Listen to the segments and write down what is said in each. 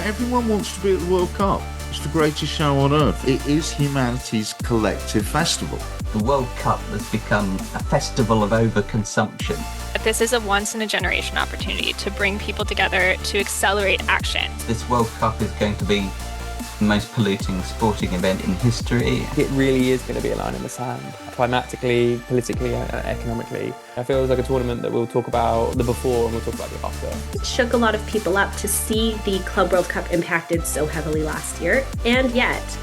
Everyone wants to be at the World Cup. It's the greatest show on earth. It is humanity's collective festival. The World Cup has become a festival of overconsumption. This is a once-in-a-generation opportunity to bring people together to accelerate action. This World Cup is going to be the most polluting sporting event in history. It really is going to be a line in the sand, climatically, politically and economically. I feel it's like a tournament that we'll talk about the before and we'll talk about the after. It shook a lot of people up to see the Club World Cup impacted so heavily last year, and yet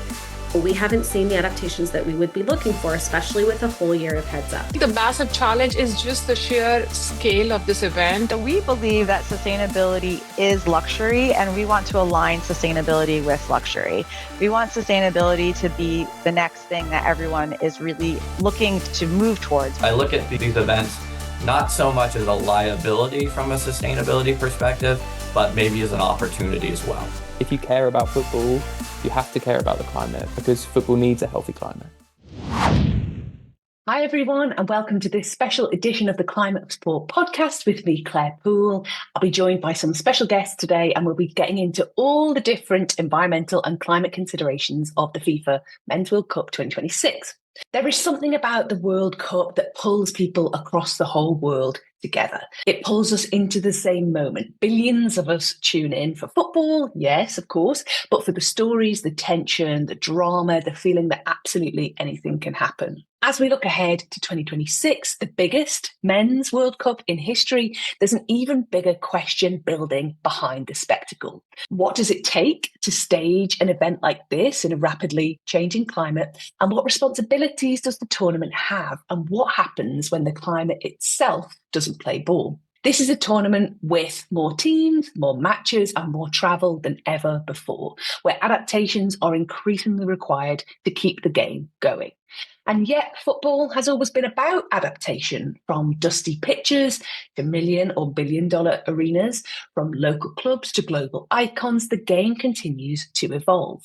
we haven't seen the adaptations that we would be looking for, especially with a whole year of heads up. The massive challenge is just the sheer scale of this event. We believe that sustainability is luxury, and we want to align sustainability with luxury. We want sustainability to be the next thing that everyone is really looking to move towards. I look at these events not so much as a liability from a sustainability perspective, but maybe as an opportunity as well. If you care about football, you have to care about the climate, because football needs a healthy climate. Hi everyone, and welcome to this special edition of the Climate of Sport podcast with me, Claire Poole. I'll be joined by some special guests today, and we'll be getting into all the different environmental and climate considerations of the FIFA Men's World Cup 2026. There is something about the World Cup that pulls people across the whole world together. It pulls us into the same moment. Billions of us tune in for football, yes, of course, but for the stories, the tension, the drama, the feeling that absolutely anything can happen. As we look ahead to 2026, the biggest men's World Cup in history, there's an even bigger question building behind the spectacle. What does it take to stage an event like this in a rapidly changing climate? And what responsibilities does the tournament have? And what happens when the climate itself doesn't play ball? This is a tournament with more teams, more matches, and more travel than ever before, where adaptations are increasingly required to keep the game going. And yet football has always been about adaptation, from dusty pitches to million or billion-dollar arenas, from local clubs to global icons. The game continues to evolve.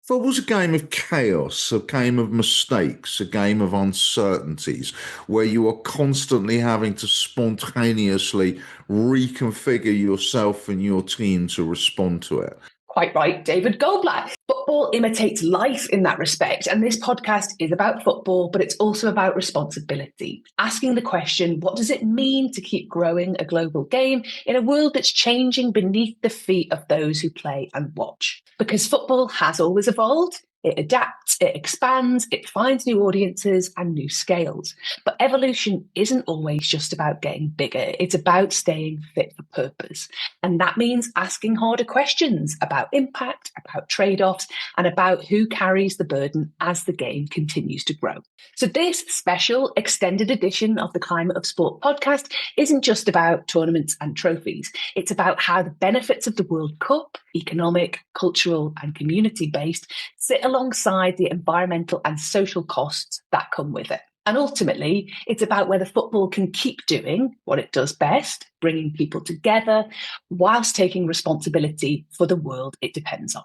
Football's a game of chaos, a game of mistakes, a game of uncertainties, where you are constantly having to spontaneously reconfigure yourself and your team to respond to it. Quite right, David Goldblatt. Football imitates life in that respect, and this podcast is about football, but it's also about responsibility. Asking the question, what does it mean to keep growing a global game in a world that's changing beneath the feet of those who play and watch? Because football has always evolved. It adapts, it expands, it finds new audiences and new scales. But evolution isn't always just about getting bigger. It's about staying fit for purpose. And that means asking harder questions about impact, about trade-offs, and about who carries the burden as the game continues to grow. So this special extended edition of the Climate of Sport podcast isn't just about tournaments and trophies. It's about how the benefits of the World Cup, economic, cultural, and community-based, sit alongside the environmental and social costs that come with it. And ultimately, it's about whether football can keep doing what it does best, bringing people together, whilst taking responsibility for the world it depends on.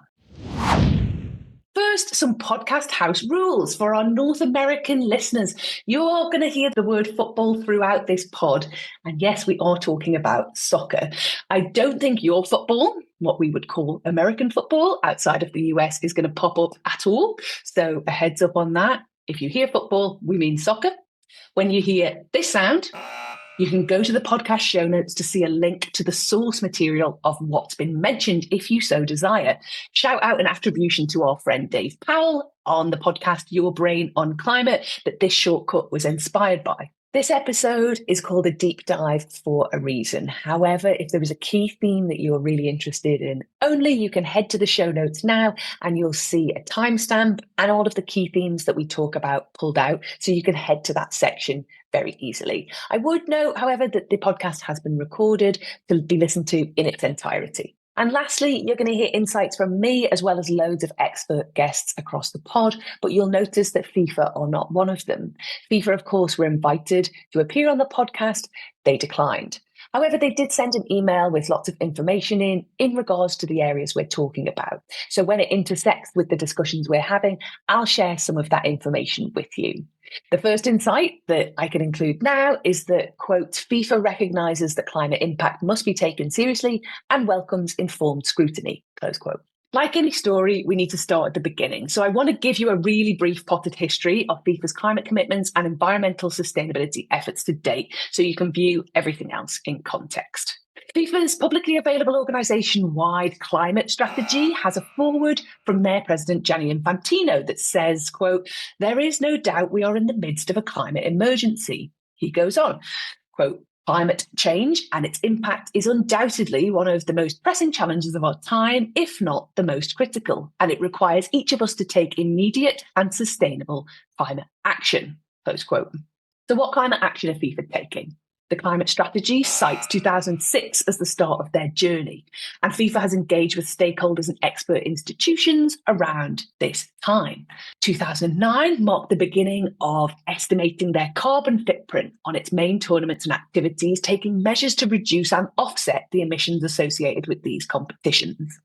First, some podcast house rules for our North American listeners. You're going to hear the word football throughout this pod. And yes, we are talking about soccer. I don't think your football, what we would call American football outside of the US, is going to pop up at all. So a heads up on that. If you hear football, we mean soccer. When you hear this sound, you can go to the podcast show notes to see a link to the source material of what's been mentioned if you so desire. Shout out an attribution to our friend Dave Powell on the podcast Your Brain on Climate that this shortcut was inspired by. This episode is called A Deep Dive for a reason. However, if there is a key theme that you're really interested in only, you can head to the show notes now and you'll see a timestamp and all of the key themes that we talk about pulled out. So you can head to that section very easily. I would note, however, that the podcast has been recorded to be listened to in its entirety. And lastly, you're going to hear insights from me as well as loads of expert guests across the pod, but you'll notice that FIFA are not one of them. FIFA, of course, were invited to appear on the podcast. They declined. However, they did send an email with lots of information in regards to the areas we're talking about. So when it intersects with the discussions we're having, I'll share some of that information with you. The first insight that I can include now is that, quote, FIFA recognises that climate impact must be taken seriously and welcomes informed scrutiny, close quote. Like any story, we need to start at the beginning. So I want to give you a really brief potted history of FIFA's climate commitments and environmental sustainability efforts to date, so you can view everything else in context. FIFA's publicly available organisation-wide climate strategy has a foreword from their president, Gianni Infantino, that says, quote, "There is no doubt we are in the midst of a climate emergency." He goes on, quote, "Climate change and its impact is undoubtedly one of the most pressing challenges of our time, if not the most critical, and it requires each of us to take immediate and sustainable climate action," close quote. So what climate action are FIFA taking? The climate strategy cites 2006 as the start of their journey, and FIFA has engaged with stakeholders and expert institutions around this time. 2009 marked the beginning of estimating their carbon footprint on its main tournaments and activities, taking measures to reduce and offset the emissions associated with these competitions.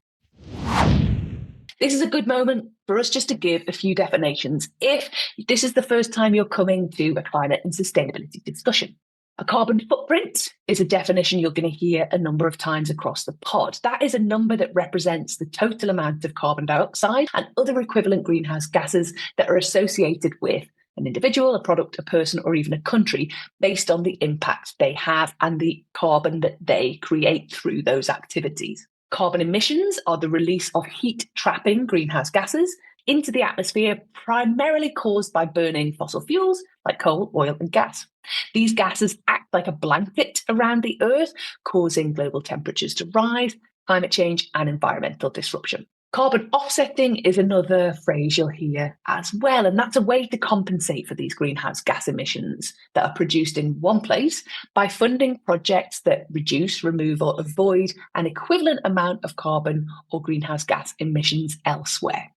This is a good moment for us just to give a few definitions if this is the first time you're coming to a climate and sustainability discussion. A carbon footprint is a definition you're going to hear a number of times across the pod. That is a number that represents the total amount of carbon dioxide and other equivalent greenhouse gases that are associated with an individual, a product, a person, or even a country based on the impact they have and the carbon that they create through those activities. Carbon emissions are the release of heat-trapping greenhouse gases into the atmosphere, primarily caused by burning fossil fuels like coal, oil, and gas. These gases act like a blanket around the Earth, causing global temperatures to rise, climate change, and environmental disruption. Carbon offsetting is another phrase you'll hear as well, and that's a way to compensate for these greenhouse gas emissions that are produced in one place by funding projects that reduce, remove, or avoid an equivalent amount of carbon or greenhouse gas emissions elsewhere.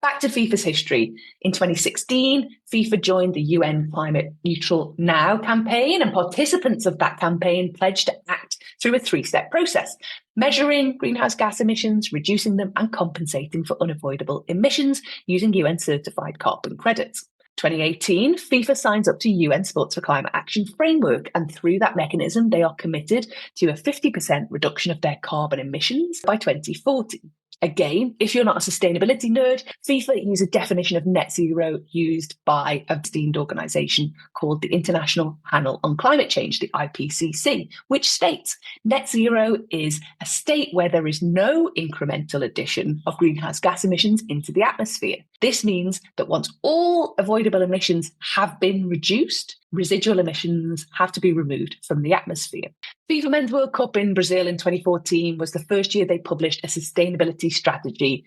Back to FIFA's history. In 2016, FIFA joined the UN Climate Neutral Now campaign, and participants of that campaign pledged to act through a three-step process: measuring greenhouse gas emissions, reducing them, and compensating for unavoidable emissions using UN-certified carbon credits. 2018, FIFA signs up to UN Sports for Climate Action framework, and through that mechanism, they are committed to a 50% reduction of their carbon emissions by 2040. Again, if you're not a sustainability nerd, FIFA use a definition of net zero used by a esteemed organisation called the International Panel on Climate Change, the IPCC, which states net zero is a state where there is no incremental addition of greenhouse gas emissions into the atmosphere. This means that once all avoidable emissions have been reduced, residual emissions have to be removed from the atmosphere. FIFA Men's World Cup in Brazil in 2014 was the first year they published a sustainability strategy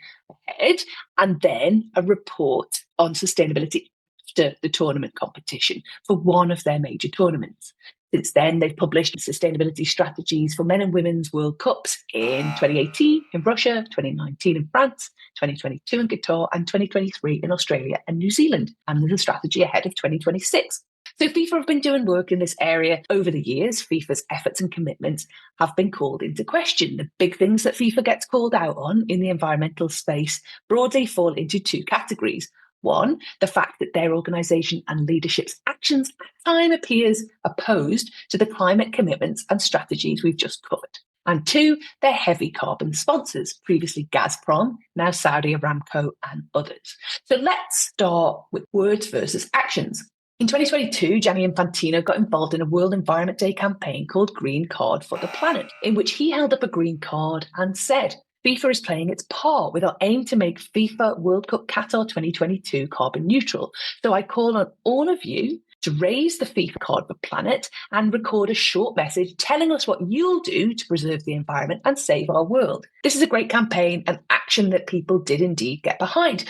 ahead, and then a report on sustainability after the tournament competition for one of their major tournaments. Since then, they've published sustainability strategies for men and women's World Cups in 2018 in Russia, 2019 in France, 2022 in Qatar, and 2023 in Australia and New Zealand. And there's a strategy ahead of 2026. So FIFA have been doing work in this area over the years. FIFA's efforts and commitments have been called into question. The big things that FIFA gets called out on in the environmental space broadly fall into two categories. One, the fact that their organisation and leadership's actions at time appears opposed to the climate commitments and strategies we've just covered. And two, their heavy carbon sponsors, previously Gazprom, now Saudi Aramco and others. So let's start with words versus actions. In 2022, Gianni Infantino got involved in a World Environment Day campaign called Green Card for the Planet, in which he held up a green card and said, FIFA is playing its part with our aim to make FIFA World Cup Qatar 2022 carbon neutral. So I call on all of you to raise the FIFA card for planet and record a short message telling us what you'll do to preserve the environment and save our world. This is a great campaign and action that people did indeed get behind.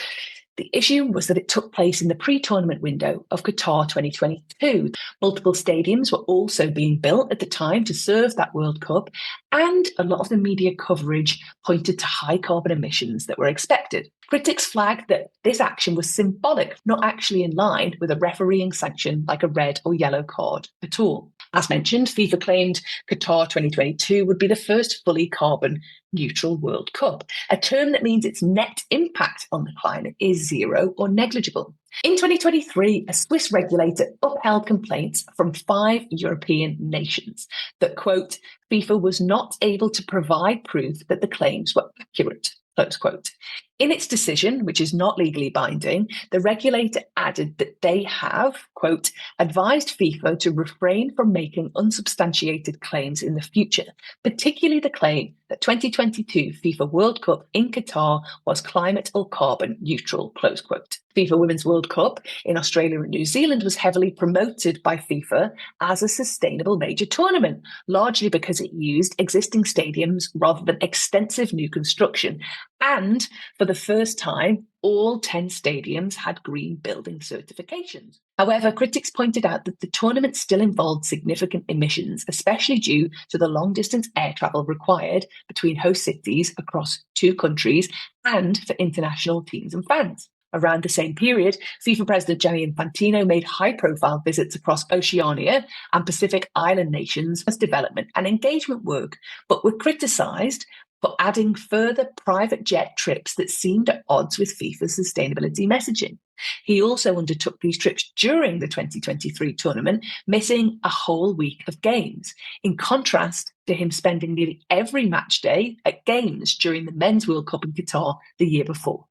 The issue was that it took place in the pre-tournament window of Qatar 2022. Multiple stadiums were also being built at the time to serve that World Cup, and a lot of the media coverage pointed to high carbon emissions that were expected. Critics flagged that this action was symbolic, not actually in line with a refereeing sanction like a red or yellow card at all. As mentioned, FIFA claimed Qatar 2022 would be the first fully carbon neutral World Cup, a term that means its net impact on the climate is zero or negligible. In 2023, a Swiss regulator upheld complaints from 5 European nations that, quote, FIFA was not able to provide proof that the claims were accurate, close quote. In its decision, which is not legally binding, the regulator added that they have, quote, advised FIFA to refrain from making unsubstantiated claims in the future, particularly the claim that 2022 FIFA World Cup in Qatar was climate or carbon neutral, close quote. FIFA Women's World Cup in Australia and New Zealand was heavily promoted by FIFA as a sustainable major tournament, largely because it used existing stadiums rather than extensive new construction. And for the first time, all 10 stadiums had green building certifications. However, critics pointed out that the tournament still involved significant emissions, especially due to the long-distance air travel required between host cities across 2 countries and for international teams and fans. Around the same period, FIFA President Gianni Infantino made high-profile visits across Oceania and Pacific Island nations as development and engagement work, but were criticised for adding further private jet trips that seemed at odds with FIFA's sustainability messaging. He also undertook these trips during the 2023 tournament, missing a whole week of games, in contrast to him spending nearly every match day at games during the Men's World Cup in Qatar the year before.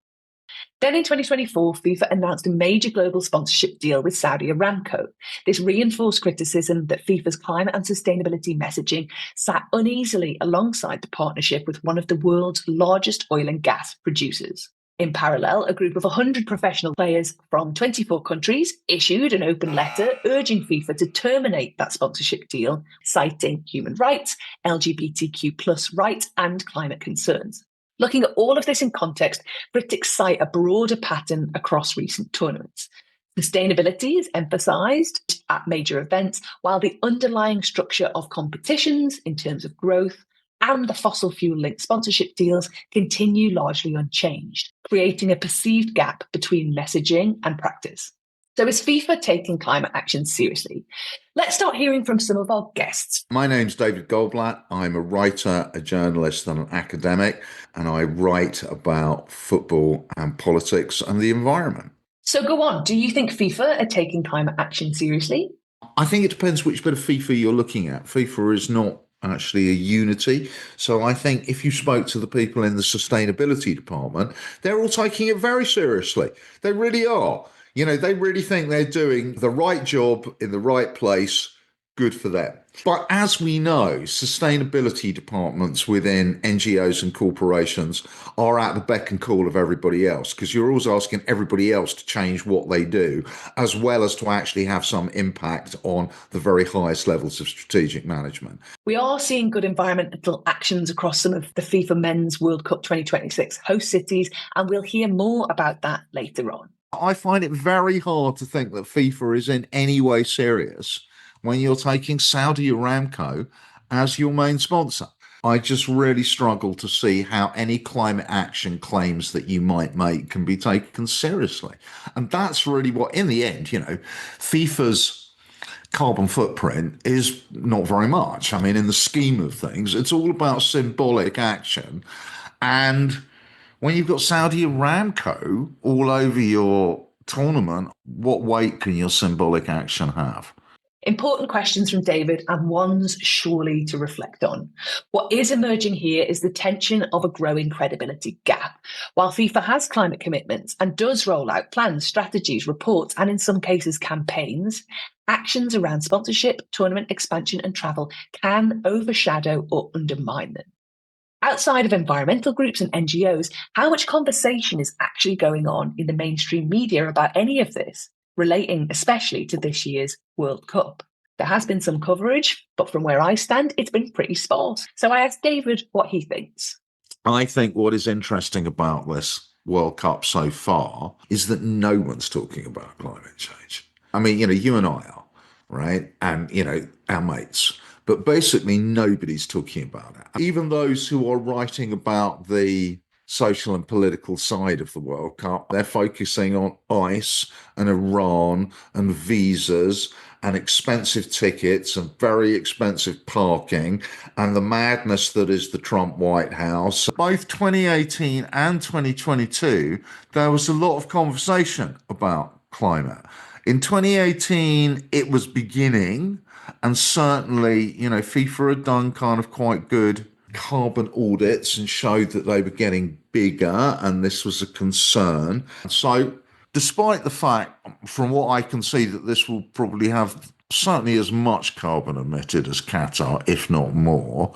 Then in 2024, FIFA announced a major global sponsorship deal with Saudi Aramco. This reinforced criticism that FIFA's climate and sustainability messaging sat uneasily alongside the partnership with one of the world's largest oil and gas producers. In parallel, a group of 100 professional players from 24 countries issued an open letter urging FIFA to terminate that sponsorship deal, citing human rights, LGBTQ+ rights, and climate concerns. Looking at all of this in context, critics cite a broader pattern across recent tournaments. Sustainability is emphasised at major events, while the underlying structure of competitions in terms of growth and the fossil fuel-linked sponsorship deals continue largely unchanged, creating a perceived gap between messaging and practice. So is FIFA taking climate action seriously? Let's start hearing from some of our guests. My name's David Goldblatt. I'm a writer, a journalist and an academic, and I write about football and politics and the environment. So go on, do you think FIFA are taking climate action seriously? I think it depends which bit of FIFA you're looking at. FIFA is not actually a unity. So I think if you spoke to the people in the sustainability department, they're all taking it very seriously. They really are. You know, they really think they're doing the right job in the right place. Good for them. But as we know, sustainability departments within NGOs and corporations are at the beck and call of everybody else, because you're always asking everybody else to change what they do, as well as to actually have some impact on the very highest levels of strategic management. We are seeing good environmental actions across some of the FIFA Men's World Cup 2026 host cities, and we'll hear more about that later on. I find it very hard to think that FIFA is in any way serious when you're taking Saudi Aramco as your main sponsor. I just really struggle to see how any climate action claims that you might make can be taken seriously. And that's really what, in the end, you know, FIFA's carbon footprint is not very much. I mean, in the scheme of things, it's all about symbolic action. And when you've got Saudi Aramco all over your tournament, what weight can your symbolic action have? Important questions from David, and ones surely to reflect on. What is emerging here is the tension of a growing credibility gap. While FIFA has climate commitments and does roll out plans, strategies, reports, and in some cases campaigns, actions around sponsorship, tournament expansion and travel can overshadow or undermine them. Outside of environmental groups and NGOs, how much conversation is actually going on in the mainstream media about any of this, relating especially to this year's World Cup? There has been some coverage, but from where I stand, it's been pretty sparse. So I asked David what he thinks. I think what is interesting about this World Cup so far is that no one's talking about climate change. I mean, you know, you and I are, right? And, you know, our mates. But basically, nobody's talking about it. Even those who are writing about the social and political side of the World Cup, they're focusing on ice and Iran and visas and expensive tickets and very expensive parking and the madness that is the Trump White House. Both 2018 and 2022, there was a lot of conversation about climate. In 2018, it was beginning, and certainly, FIFA had done kind of quite good carbon audits and showed that they were getting bigger, and this was a concern. So, despite the fact, from what I can see, that this will probably have certainly as much carbon emitted as Qatar, if not more,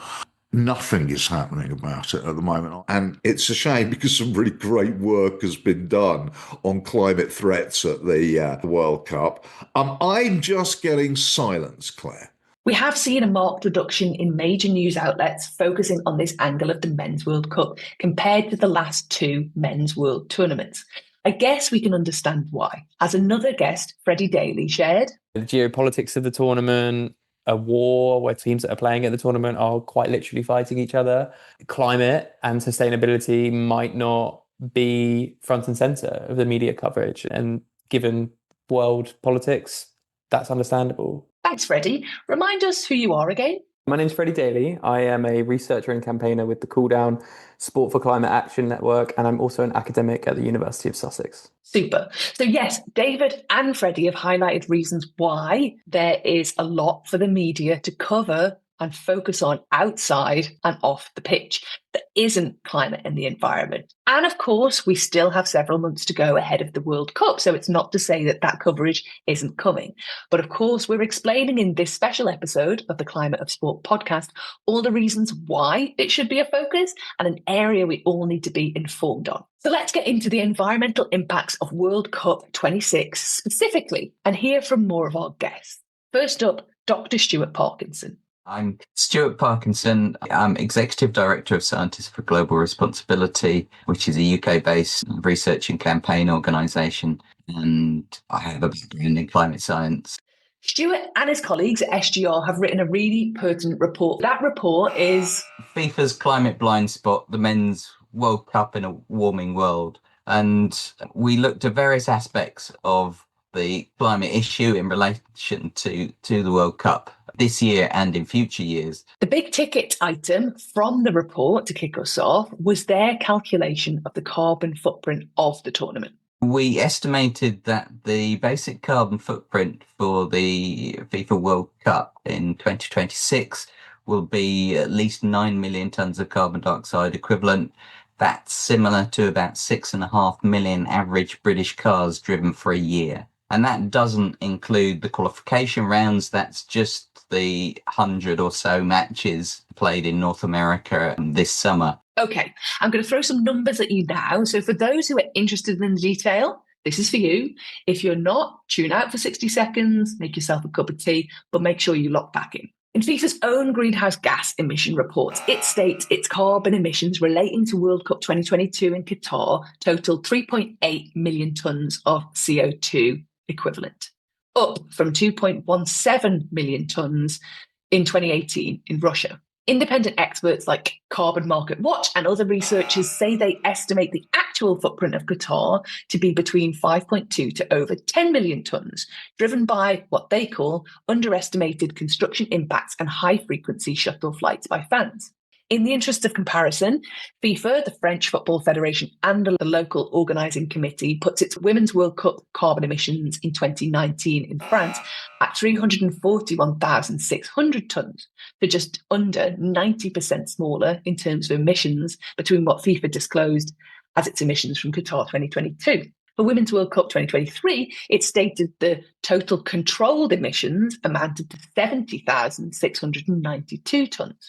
nothing is happening about it at the moment. And it's a shame because some really great work has been done on climate threats at the World Cup. I'm just getting silence, Claire. We have seen a marked reduction in major news outlets focusing on this angle of the Men's World Cup compared to the last two Men's World Tournaments. I guess we can understand why. As another guest, Freddie Daly, shared, the geopolitics of the tournament, a war where teams that are playing at the tournament are quite literally fighting each other. Climate and sustainability might not be front and center of the media coverage. And given world politics, that's understandable. Thanks, Freddie. Remind us who you are again. My name's Freddie Daly. I am a researcher and campaigner with the Cool Down Sport for Climate Action Network, and I'm also an academic at the University of Sussex. Super. So yes, David and Freddie have highlighted reasons why there is a lot for the media to cover and focus on outside and off the pitch that isn't climate and the environment. And of course, we still have several months to go ahead of the World Cup. So it's not to say that that coverage isn't coming. But of course, we're explaining in this special episode of the Climate of Sport podcast all the reasons why it should be a focus and an area we all need to be informed on. So let's get into the environmental impacts of World Cup 26 specifically and hear from more of our guests. First up, Dr. Stuart Parkinson. I'm Stuart Parkinson. I'm Executive Director of Scientists for Global Responsibility, which is a UK-based research and campaign organisation, and I have a background in climate science. Stuart and his colleagues at SGR have written a really pertinent report. That report is FIFA's Climate Blind Spot, the Men's World Cup in a Warming World. And we looked at various aspects of the climate issue in relation to the World Cup this year and in future years. The big ticket item from the report to kick us off was their calculation of the carbon footprint of the tournament. We estimated that the basic carbon footprint for the FIFA World Cup in 2026 will be at least 9 million tonnes of carbon dioxide equivalent. That's similar to about 6.5 million average British cars driven for a year. And that doesn't include the qualification rounds. That's just the 100 or so matches played in North America this summer. Okay, I'm going to throw some numbers at you now. So for those who are interested in the detail, this is for you. If you're not, tune out for 60 seconds, make yourself a cup of tea, but make sure you lock back in. In FIFA's own greenhouse gas emission reports, it states its carbon emissions relating to World Cup 2022 in Qatar totaled 3.8 million tonnes of CO2 equivalent, up from 2.17 million tonnes in 2018 in Russia. Independent experts like Carbon Market Watch and other researchers say they estimate the actual footprint of Qatar to be between 5.2 to over 10 million tonnes, driven by what they call underestimated construction impacts and high-frequency shuttle flights by fans. In the interest of comparison, FIFA, the French Football Federation, and the local organising committee puts its Women's World Cup carbon emissions in 2019 in France at 341,600 tonnes, so just under 90% smaller in terms of emissions between what FIFA disclosed as its emissions from Qatar 2022. For Women's World Cup 2023, it stated the total controlled emissions amounted to 70,692 tonnes.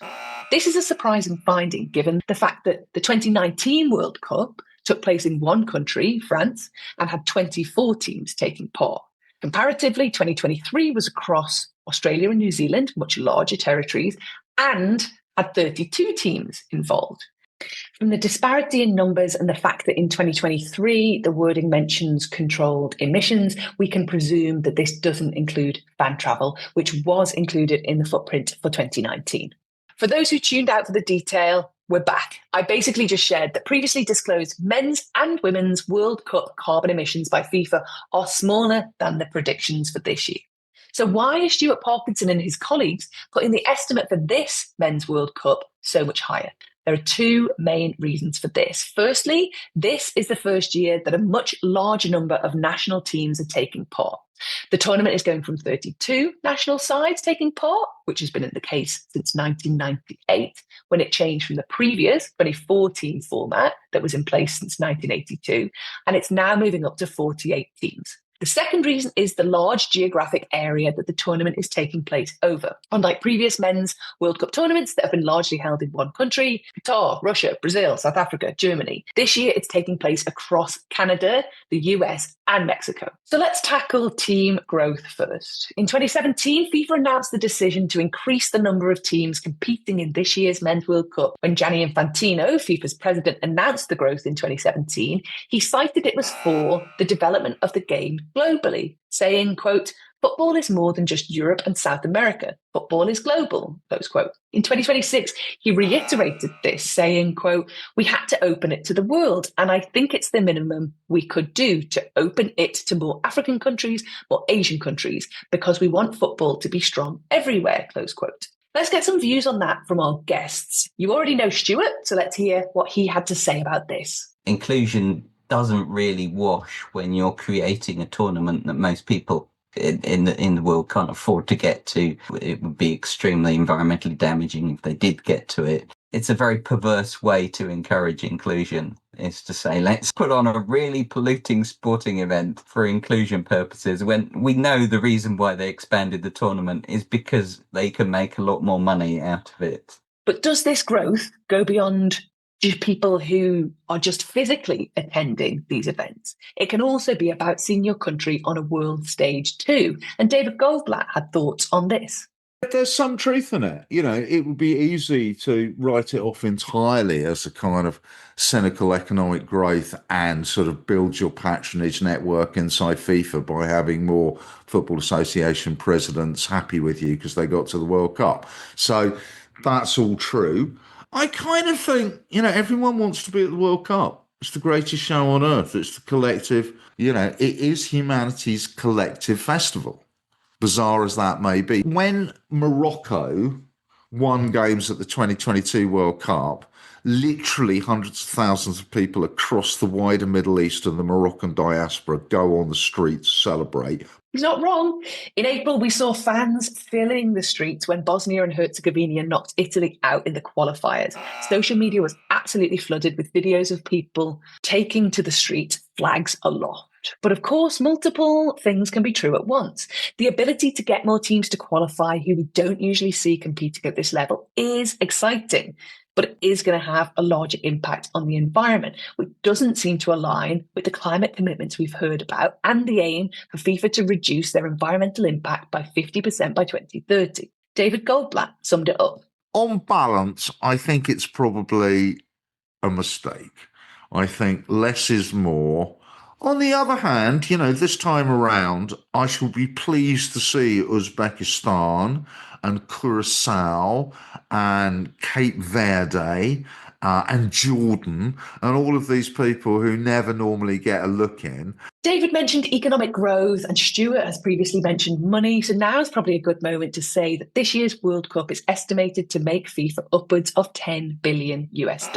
This is a surprising finding given the fact that the 2019 World Cup took place in one country, France, and had 24 teams taking part. Comparatively, 2023 was across Australia and New Zealand, much larger territories, and had 32 teams involved. From the disparity in numbers and the fact that in 2023 the wording mentions controlled emissions, we can presume that this doesn't include fan travel, which was included in the footprint for 2019. For those who tuned out for the detail, we're back. I basically just shared that previously disclosed men's and women's World Cup carbon emissions by FIFA are smaller than the predictions for this year. So why is Stuart Parkinson and his colleagues putting the estimate for this Men's World Cup so much higher? There are two main reasons for this. Firstly, this is the first year that a much larger number of national teams are taking part. The tournament is going from 32 national sides taking part, which has been the case since 1998, when it changed from the previous 24-team format that was in place since 1982, and it's now moving up to 48 teams. The second reason is the large geographic area that the tournament is taking place over. Unlike previous men's World Cup tournaments that have been largely held in one country, Qatar, Russia, Brazil, South Africa, Germany, this year it's taking place across Canada, the US, and Mexico. So let's tackle team growth first. In 2017, FIFA announced the decision to increase the number of teams competing in this year's Men's World Cup. When Gianni Infantino, FIFA's president, announced the growth in 2017, he cited it was for the development of the game globally, saying, quote, "Football is more than just Europe and South America. Football is global," close quote. In 2026, he reiterated this, saying, quote, "We had to open it to the world, and I think it's the minimum we could do to open it to more African countries, more Asian countries, because we want football to be strong everywhere," close quote. Let's get some views on that from our guests. You already know Stuart, so let's hear what he had to say about this. Inclusion doesn't really wash when you're creating a tournament that most people in the world can't afford to get to. It would be extremely environmentally damaging if they did get to it. It's a very perverse way to encourage inclusion, is to say, let's put on a really polluting sporting event for inclusion purposes, when we know the reason why they expanded the tournament is because they can make a lot more money out of it. But does this growth go beyond just people who are just physically attending these events? It can also be about seeing your country on a world stage too. And David Goldblatt had thoughts on this. There's some truth in it. You know, it would be easy to write it off entirely as a kind of cynical economic growth and sort of build your patronage network inside FIFA by having more Football Association presidents happy with you because they got to the World Cup. So that's all true. I kind of think, you know, everyone wants to be at the World Cup. It's the greatest show on earth. It's the collective, you know, it is humanity's collective festival, bizarre as that may be. When Morocco won games at the 2022 World Cup, literally hundreds of thousands of people across the wider Middle East and the Moroccan diaspora go on the streets to celebrate. He's not wrong. In April, we saw fans filling the streets when Bosnia and Herzegovina knocked Italy out in the qualifiers. Social media was absolutely flooded with videos of people taking to the street, flags aloft. But of course, multiple things can be true at once. The ability to get more teams to qualify who we don't usually see competing at this level is exciting, but it is going to have a larger impact on the environment, which doesn't seem to align with the climate commitments we've heard about and the aim for FIFA to reduce their environmental impact by 50% by 2030. David Goldblatt summed it up. On balance, I think it's probably a mistake. I think less is more. On the other hand, you know, this time around, I shall be pleased to see Uzbekistan and Curacao and Cape Verde and Jordan and all of these people who never normally get a look in. David mentioned economic growth and Stuart has previously mentioned money. So now is probably a good moment to say that this year's World Cup is estimated to make FIFA upwards of $10 billion US.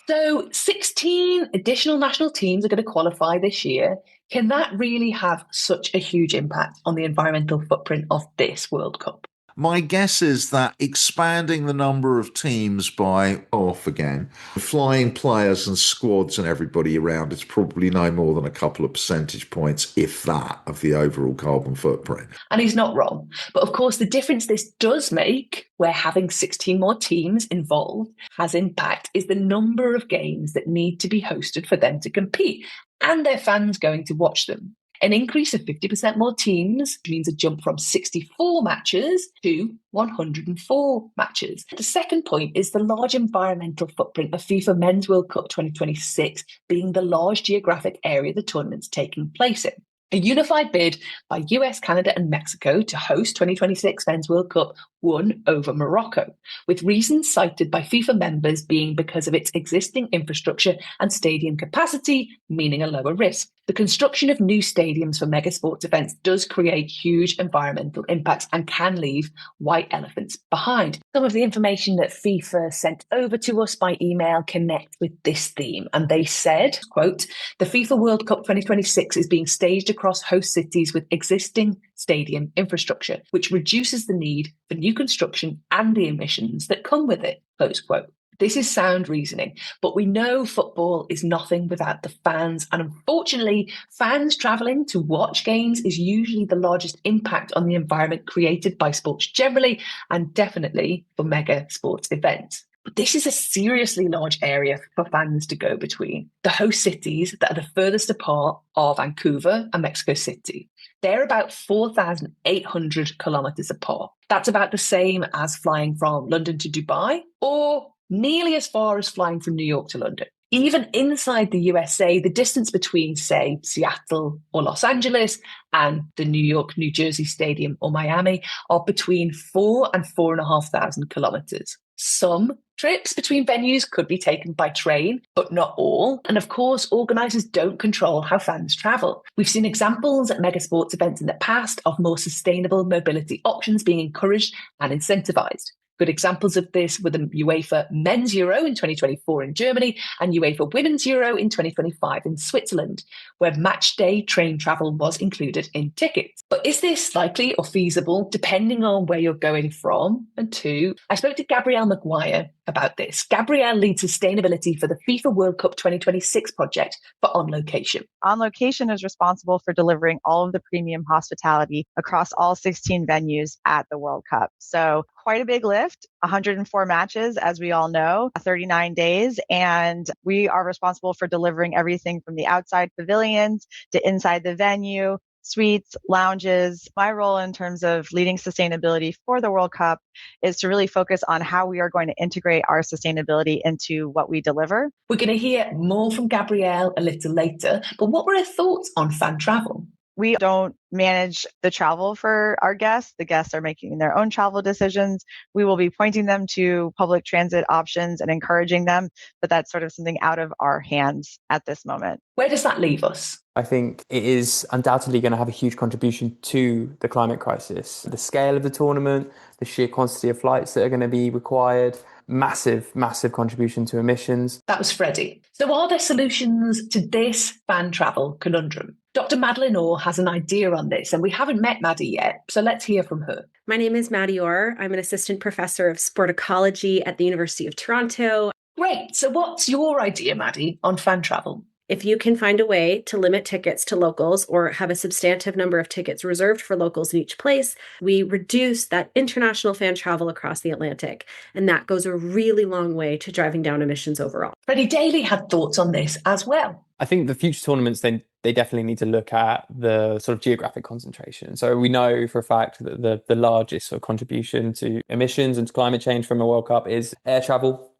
So 16 additional national teams are going to qualify this year. Can that really have such a huge impact on the environmental footprint of this World Cup? My guess is that expanding the number of teams by half again, flying players and squads and everybody around, it's probably no more than a couple of percentage points, if that, of the overall carbon footprint. And he's not wrong. But of course, the difference this does make, where having 16 more teams involved has impact, is the number of games that need to be hosted for them to compete and their fans going to watch them. An increase of 50% more teams means a jump from 64 matches to 104 matches. The second point is the large environmental footprint of FIFA Men's World Cup 2026 being the large geographic area the tournament's taking place in. A unified bid by US, Canada and Mexico to host 2026 Men's World Cup won over Morocco, with reasons cited by FIFA members being because of its existing infrastructure and stadium capacity, meaning a lower risk. The construction of new stadiums for mega sports events does create huge environmental impacts and can leave white elephants behind. Some of the information that FIFA sent over to us by email connect with this theme, and they said, quote, "The FIFA World Cup 2026 is being staged across host cities with existing stadium infrastructure, which reduces the need for new construction and the emissions that come with it," close quote. This is sound reasoning, but we know football is nothing without the fans. And unfortunately, fans travelling to watch games is usually the largest impact on the environment created by sports generally, and definitely for mega sports events. But this is a seriously large area for fans to go between. The host cities that are the furthest apart are Vancouver and Mexico City. They're about 4,800 kilometres apart. That's about the same as flying from London to Dubai, or nearly as far as flying from New York to London. Even inside the USA, the distance between, say, Seattle or Los Angeles and the New York, New Jersey Stadium or Miami are between 4,000 and 4,500 kilometres. Some trips between venues could be taken by train, but not all. And of course, organisers don't control how fans travel. We've seen examples at mega sports events in the past of more sustainable mobility options being encouraged and incentivised. Good examples of this were the UEFA Men's Euro in 2024 in Germany and UEFA Women's Euro in 2025 in Switzerland, where match day train travel was included in tickets. But is this likely or feasible depending on where you're going from and to? I spoke to Gabrielle Maguire about this. Gabrielle leads sustainability for the FIFA World Cup 2026 project for On Location. On Location is responsible for delivering all of the premium hospitality across all 16 venues at the World Cup. So quite a big lift, 104 matches, as we all know, 39 days. And we are responsible for delivering everything from the outside pavilions to inside the venue, suites, lounges. My role in terms of leading sustainability for the World Cup is to really focus on how we are going to integrate our sustainability into what we deliver. We're going to hear more from Gabrielle a little later, but what were her thoughts on fan travel? We don't manage the travel for our guests. The guests are making their own travel decisions. We will be pointing them to public transit options and encouraging them, but that's sort of something out of our hands at this moment. Where does that leave us? I think it is undoubtedly going to have a huge contribution to the climate crisis. The scale of the tournament, the sheer quantity of flights that are going to be required, massive contribution to emissions. That was Freddie. So are there solutions to this fan travel conundrum? Dr. Madeline Orr has an idea on this, and we haven't met Maddie yet, so let's hear from her. My name is Maddie Orr. I'm an assistant professor of sport ecology at the University of Toronto. Great. So what's your idea, Maddie, on fan travel? If you can find a way to limit tickets to locals or have a substantive number of tickets reserved for locals in each place, we reduce that international fan travel across the Atlantic. And that goes a really long way to driving down emissions overall. Freddie Daly had thoughts on this as well. I think the future tournaments, they definitely need to look at the sort of geographic concentration. So we know for a fact that the largest sort of contribution to emissions and to climate change from a World Cup is air travel,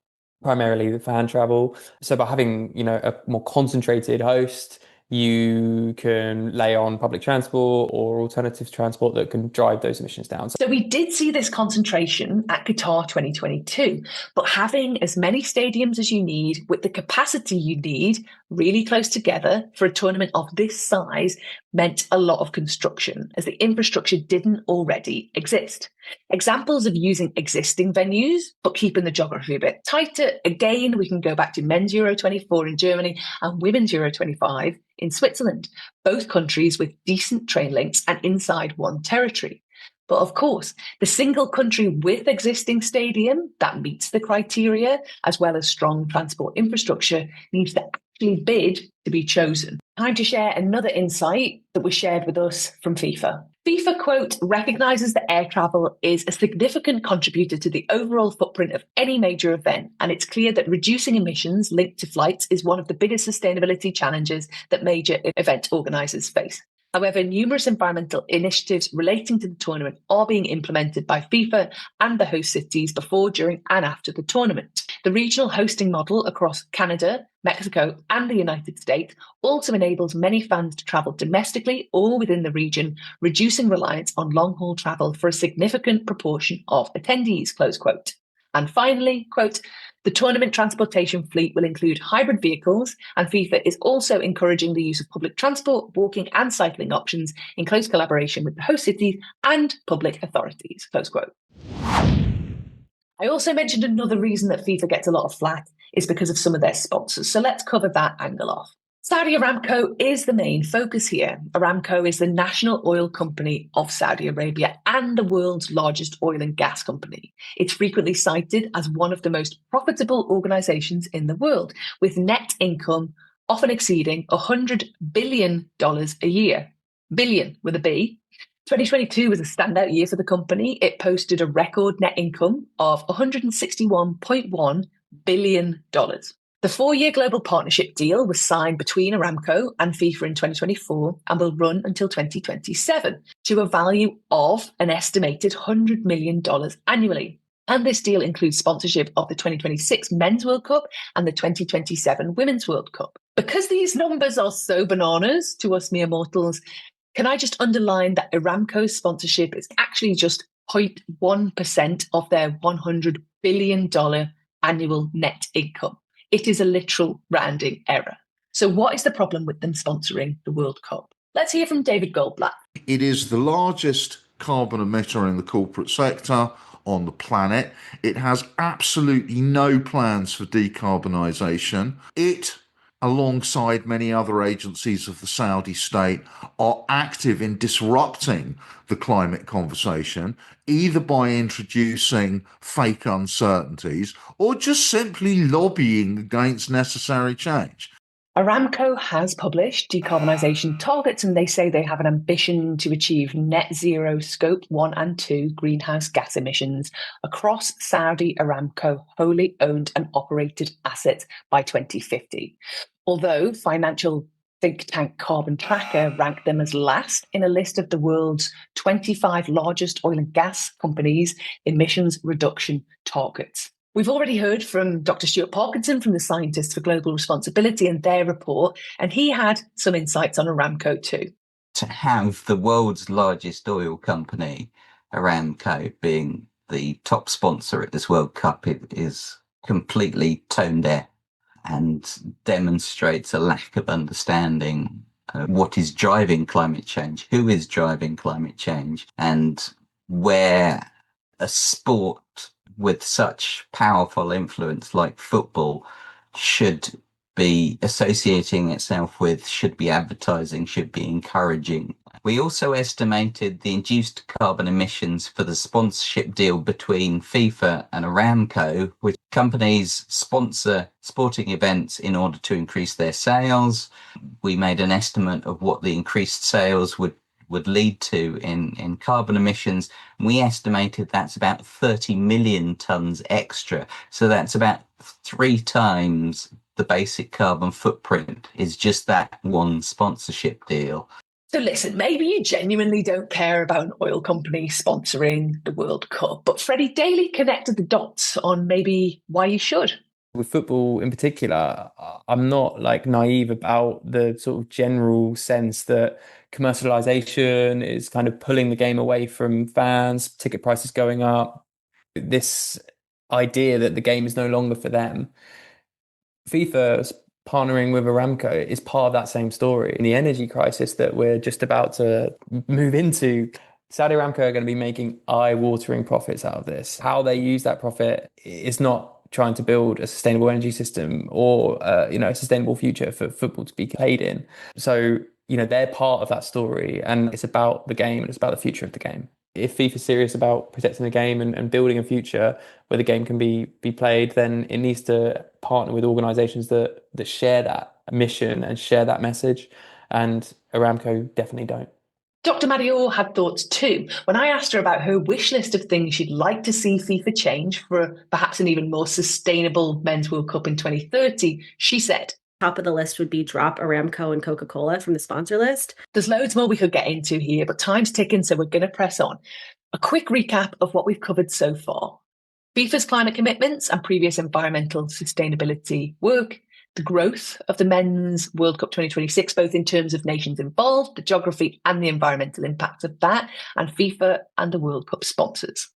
primarily the fan travel. So by having, a more concentrated host, you can lay on public transport or alternative transport that can drive those emissions down. So we did see this concentration at Qatar 2022, but having as many stadiums as you need with the capacity you need really close together for a tournament of this size meant a lot of construction as the infrastructure didn't already exist. Examples of using existing venues, but keeping the geography a bit tighter. Again, we can go back to Men's Euro 24 in Germany and Women's Euro 25 in Switzerland, both countries with decent train links and inside one territory. But of course, the single country with existing stadium that meets the criteria, as well as strong transport infrastructure, needs to actually bid to be chosen. Time to share another insight that was shared with us from FIFA. FIFA, quote, recognises that air travel is a significant contributor to the overall footprint of any major event, and it's clear that reducing emissions linked to flights is one of the biggest sustainability challenges that major event organisers face. However, numerous environmental initiatives relating to the tournament are being implemented by FIFA and the host cities before, during and after the tournament. The regional hosting model across Canada, Mexico and the United States also enables many fans to travel domestically or within the region, reducing reliance on long-haul travel for a significant proportion of attendees, close quote. And finally, quote, the tournament transportation fleet will include hybrid vehicles, and FIFA is also encouraging the use of public transport, walking and cycling options in close collaboration with the host cities and public authorities, close quote. I also mentioned another reason that FIFA gets a lot of flack is because of some of their sponsors. So let's cover that angle off. Saudi Aramco is the main focus here. Aramco is the national oil company of Saudi Arabia and the world's largest oil and gas company. It's frequently cited as one of the most profitable organizations in the world, with net income often exceeding $100 billion a year. Billion with a B. 2022 was a standout year for the company. It posted a record net income of $161.1 billion. The 4-year global partnership deal was signed between Aramco and FIFA in 2024 and will run until 2027 to a value of an estimated $100 million annually. And this deal includes sponsorship of the 2026 Men's World Cup and the 2027 Women's World Cup. Because these numbers are so bananas to us mere mortals, can I just underline that Aramco's sponsorship is actually just 0.1% of their $100 billion annual net income. It is a literal rounding error. So what is the problem with them sponsoring the World Cup? Let's hear from David Goldblatt. It is the largest carbon emitter in the corporate sector on the planet. It has absolutely no plans for decarbonisation. It, alongside many other agencies of the Saudi state, are active in disrupting the climate conversation, either by introducing fake uncertainties or just simply lobbying against necessary change. Aramco has published decarbonisation targets, and they say they have an ambition to achieve net zero scope 1 and 2 greenhouse gas emissions across Saudi Aramco wholly owned and operated assets by 2050. Although financial think tank Carbon Tracker ranked them as last in a list of the world's 25 largest oil and gas companies' emissions reduction targets. We've already heard from Dr. Stuart Parkinson from the Scientists for Global Responsibility and their report, and he had some insights on Aramco too. To have the world's largest oil company, Aramco, being the top sponsor at this World Cup, it is completely tone deaf and demonstrates a lack of understanding of what is driving climate change, who is driving climate change, and where a sport with such powerful influence like football should be associating itself with, should be advertising, should be encouraging. We also estimated the induced carbon emissions for the sponsorship deal between FIFA and Aramco, which companies sponsor sporting events in order to increase their sales. We made an estimate of what the increased sales would lead to in carbon emissions. We estimated that's about 30 million tonnes extra. So that's about 3 times the basic carbon footprint is just that one sponsorship deal. So listen, maybe you genuinely don't care about an oil company sponsoring the World Cup, but Freddie Daly connected the dots on maybe why you should. With football in particular, I'm not naive about the sort of general sense that commercialization is kind of pulling the game away from fans, ticket prices going up, this idea that the game is no longer for them. FIFA partnering with Aramco is part of that same story. In the energy crisis that we're just about to move into, Saudi Aramco are going to be making eye-watering profits out of this. How they use that profit is not trying to build a sustainable energy system or a sustainable future for football to be played in. So, they're part of that story, and it's about the game and it's about the future of the game. If FIFA is serious about protecting the game and building a future where the game can be played, then it needs to partner with organisations that share that mission and share that message. And Aramco definitely don't. Dr. Marior had thoughts too. When I asked her about her wish list of things she'd like to see FIFA change for perhaps an even more sustainable Men's World Cup in 2030, she said, top of the list would be drop Aramco and Coca-Cola from the sponsor list. There's loads more we could get into here, but time's ticking, so we're going to press on. A quick recap of what we've covered so far. FIFA's climate commitments and previous environmental sustainability work, the growth of the Men's World Cup 2026, both in terms of nations involved, the geography and the environmental impacts of that, and FIFA and the World Cup sponsors.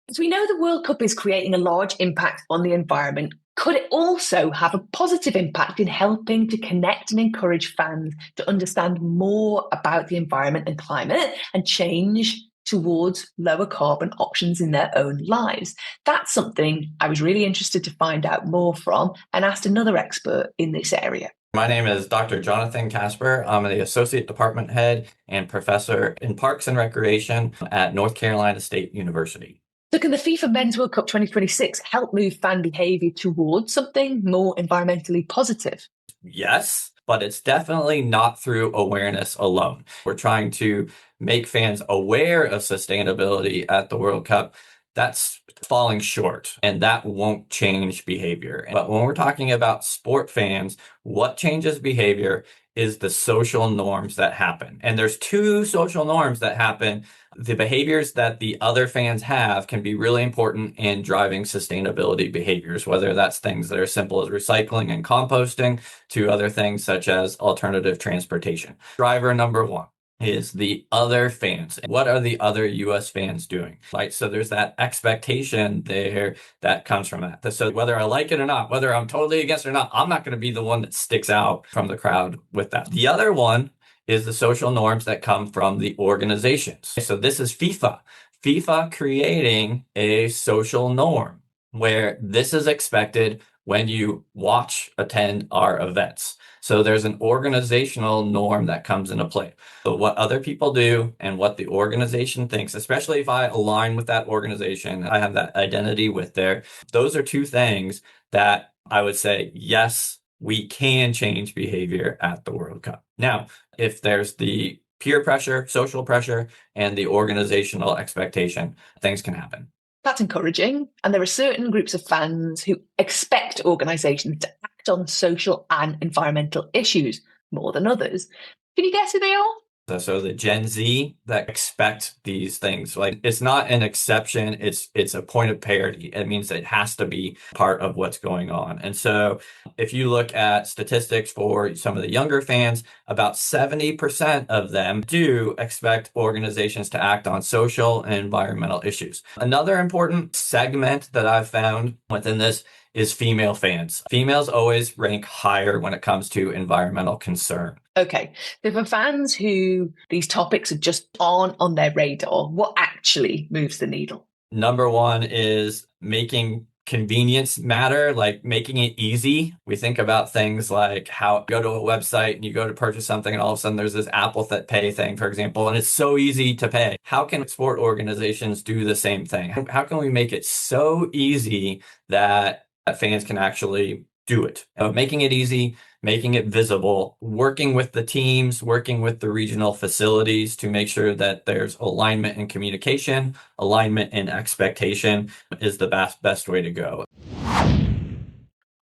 As we know, the World Cup is creating a large impact on the environment. Could it also have a positive impact in helping to connect and encourage fans to understand more about the environment and climate and change towards lower carbon options in their own lives? That's something I was really interested to find out more from and asked another expert in this area. My name is Dr. Jonathan Casper. I'm the Associate Department Head and Professor in Parks and Recreation at North Carolina State University. So can the FIFA Men's World Cup 2026 help move fan behaviour towards something more environmentally positive? Yes, but it's definitely not through awareness alone. We're trying to make fans aware of sustainability at the World Cup. That's falling short, and that won't change behavior. But when we're talking about sport fans, what changes behavior is the social norms that happen. And there's two social norms that happen. The behaviors that the other fans have can be really important in driving sustainability behaviors, whether that's things that are simple as recycling and composting to other things such as alternative transportation. Driver number one is the other fans. What are the other US fans doing? Right? So there's that expectation there that comes from that. So whether I like it or not, whether I'm totally against it or not, I'm not going to be the one that sticks out from the crowd with that. The other one is the social norms that come from the organizations. So this is FIFA. FIFA creating a social norm where this is expected when you watch, attend our events. So there's an organizational norm that comes into play. So what other people do and what the organization thinks, especially if I align with that organization, I have that identity with there. Those are two things that I would say, yes, we can change behavior at the World Cup. Now, if there's the peer pressure, social pressure, and the organizational expectation, things can happen. That's encouraging. And there are certain groups of fans who expect organisations to act on social and environmental issues more than others. Can you guess who they are? So the Gen Z that expect these things, like it's not an exception, it's a point of parity. It means it has to be part of what's going on. And so if you look at statistics for some of the younger fans, about 70% of them do expect organizations to act on social and environmental issues. Another important segment that I've found within this is female fans. Females always rank higher when it comes to environmental concern. Okay, so for fans who these topics are just on their radar, what actually moves the needle? Number one is making convenience matter, like making it easy. We think about things like how you go to a website and you go to purchase something and all of a sudden there's this Apple Pay thing, for example, and it's so easy to pay. How can sport organizations do the same thing? How can we make it so easy that fans can actually do it? Making it easy, making it visible, working with the teams, working with the regional facilities to make sure that there's alignment and communication, alignment and expectation is the best way to go.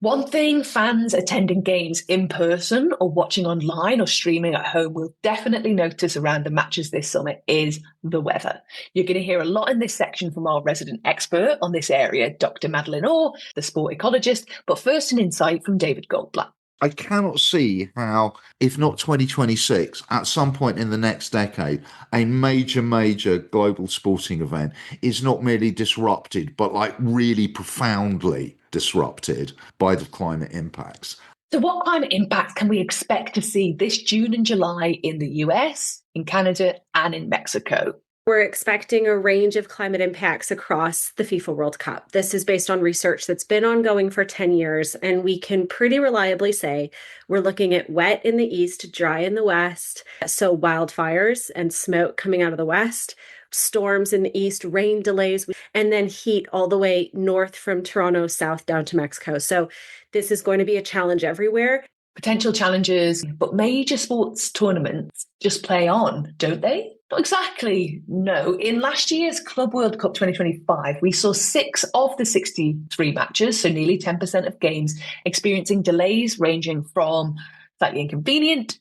One thing fans attending games in person or watching online or streaming at home will definitely notice around the matches this summer is the weather. You're going to hear a lot in this section from our resident expert on this area, Dr. Madeline Orr, the sport ecologist, but first an insight from David Goldblatt. I cannot see how, if not 2026, at some point in the next decade, a major global sporting event is not merely disrupted, but like really profoundly disrupted by the climate impacts. So what climate impacts can we expect to see this June and July in the US, in Canada, and in Mexico? We're expecting a range of climate impacts across the FIFA World Cup. This is based on research that's been ongoing for 10 years, and we can pretty reliably say we're looking at wet in the east, dry in the west, so wildfires and smoke coming out of the west, storms in the east, rain delays, and then heat all the way north from Toronto south down to Mexico. So this is going to be a challenge everywhere. Potential challenges, but major sports tournaments just play on, don't they? Not exactly, no. In last year's Club World Cup 2025, we saw 6 of the 63 matches, so nearly 10% of games, experiencing delays ranging from slightly inconvenient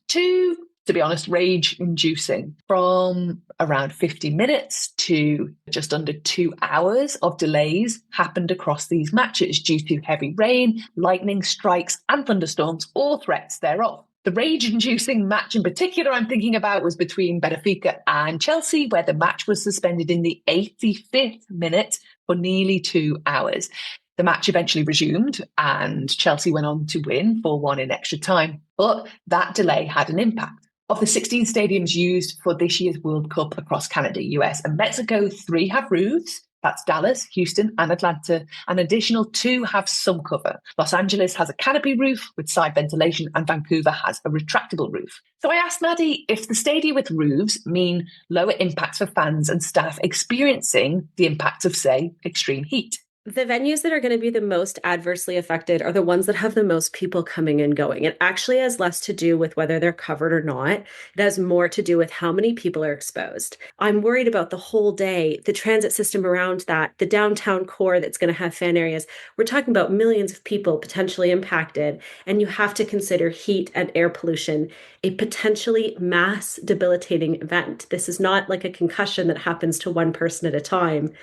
to be honest, rage-inducing. From around 50 minutes to just under 2 hours of delays happened across these matches due to heavy rain, lightning strikes, and thunderstorms, or threats thereof. The rage-inducing match in particular I'm thinking about was between Benfica and Chelsea, where the match was suspended in the 85th minute for nearly 2 hours. The match eventually resumed and Chelsea went on to win 4-1 in extra time. But that delay had an impact. Of the 16 stadiums used for this year's World Cup across Canada, US and Mexico, 3 have roofs. That's Dallas, Houston and Atlanta. An additional 2 have some cover. Los Angeles has a canopy roof with side ventilation and Vancouver has a retractable roof. So I asked Maddie if the stadia with roofs mean lower impacts for fans and staff experiencing the impacts of, say, extreme heat. The venues that are going to be the most adversely affected are the ones that have the most people coming and going. It actually has less to do with whether they're covered or not. It has more to do with how many people are exposed. I'm worried about the whole day, the transit system around that, the downtown core that's going to have fan areas. We're talking about millions of people potentially impacted, and you have to consider heat and air pollution a potentially mass debilitating event. This is not like a concussion that happens to one person at a time.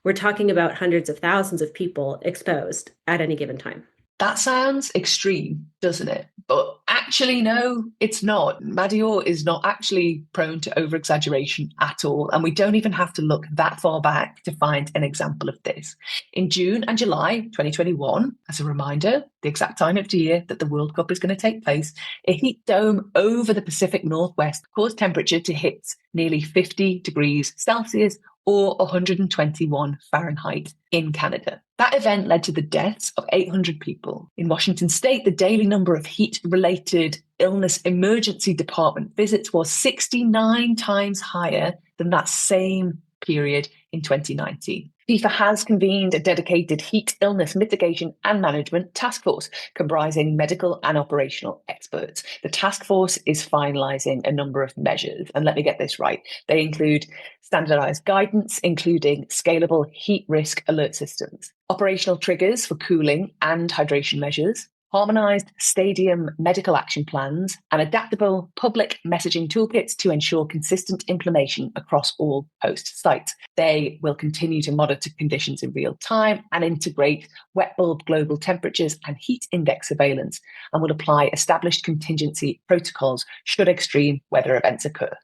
We're talking about hundreds of thousands of people exposed at any given time. That sounds extreme, doesn't it? But actually, no, it's not. Maddie Orr is not actually prone to over-exaggeration at all. And we don't even have to look that far back to find an example of this. In June and July 2021, as a reminder, the exact time of the year that the World Cup is going to take place, a heat dome over the Pacific Northwest caused temperature to hit nearly 50 degrees Celsius or 121 Fahrenheit in Canada. That event led to the deaths of 800 people. In Washington state, the daily number of heat-related illness emergency department visits was 69 times higher than that same period in 2019. FIFA has convened a dedicated heat illness mitigation and management task force comprising medical and operational experts. The task force is finalising a number of measures. And let me get this right. They include standardised guidance, including scalable heat risk alert systems, operational triggers for cooling and hydration measures, harmonised stadium medical action plans, and adaptable public messaging toolkits to ensure consistent implementation across all host sites. They will continue to monitor conditions in real time and integrate wet bulb global temperatures and heat index surveillance, and will apply established contingency protocols should extreme weather events occur.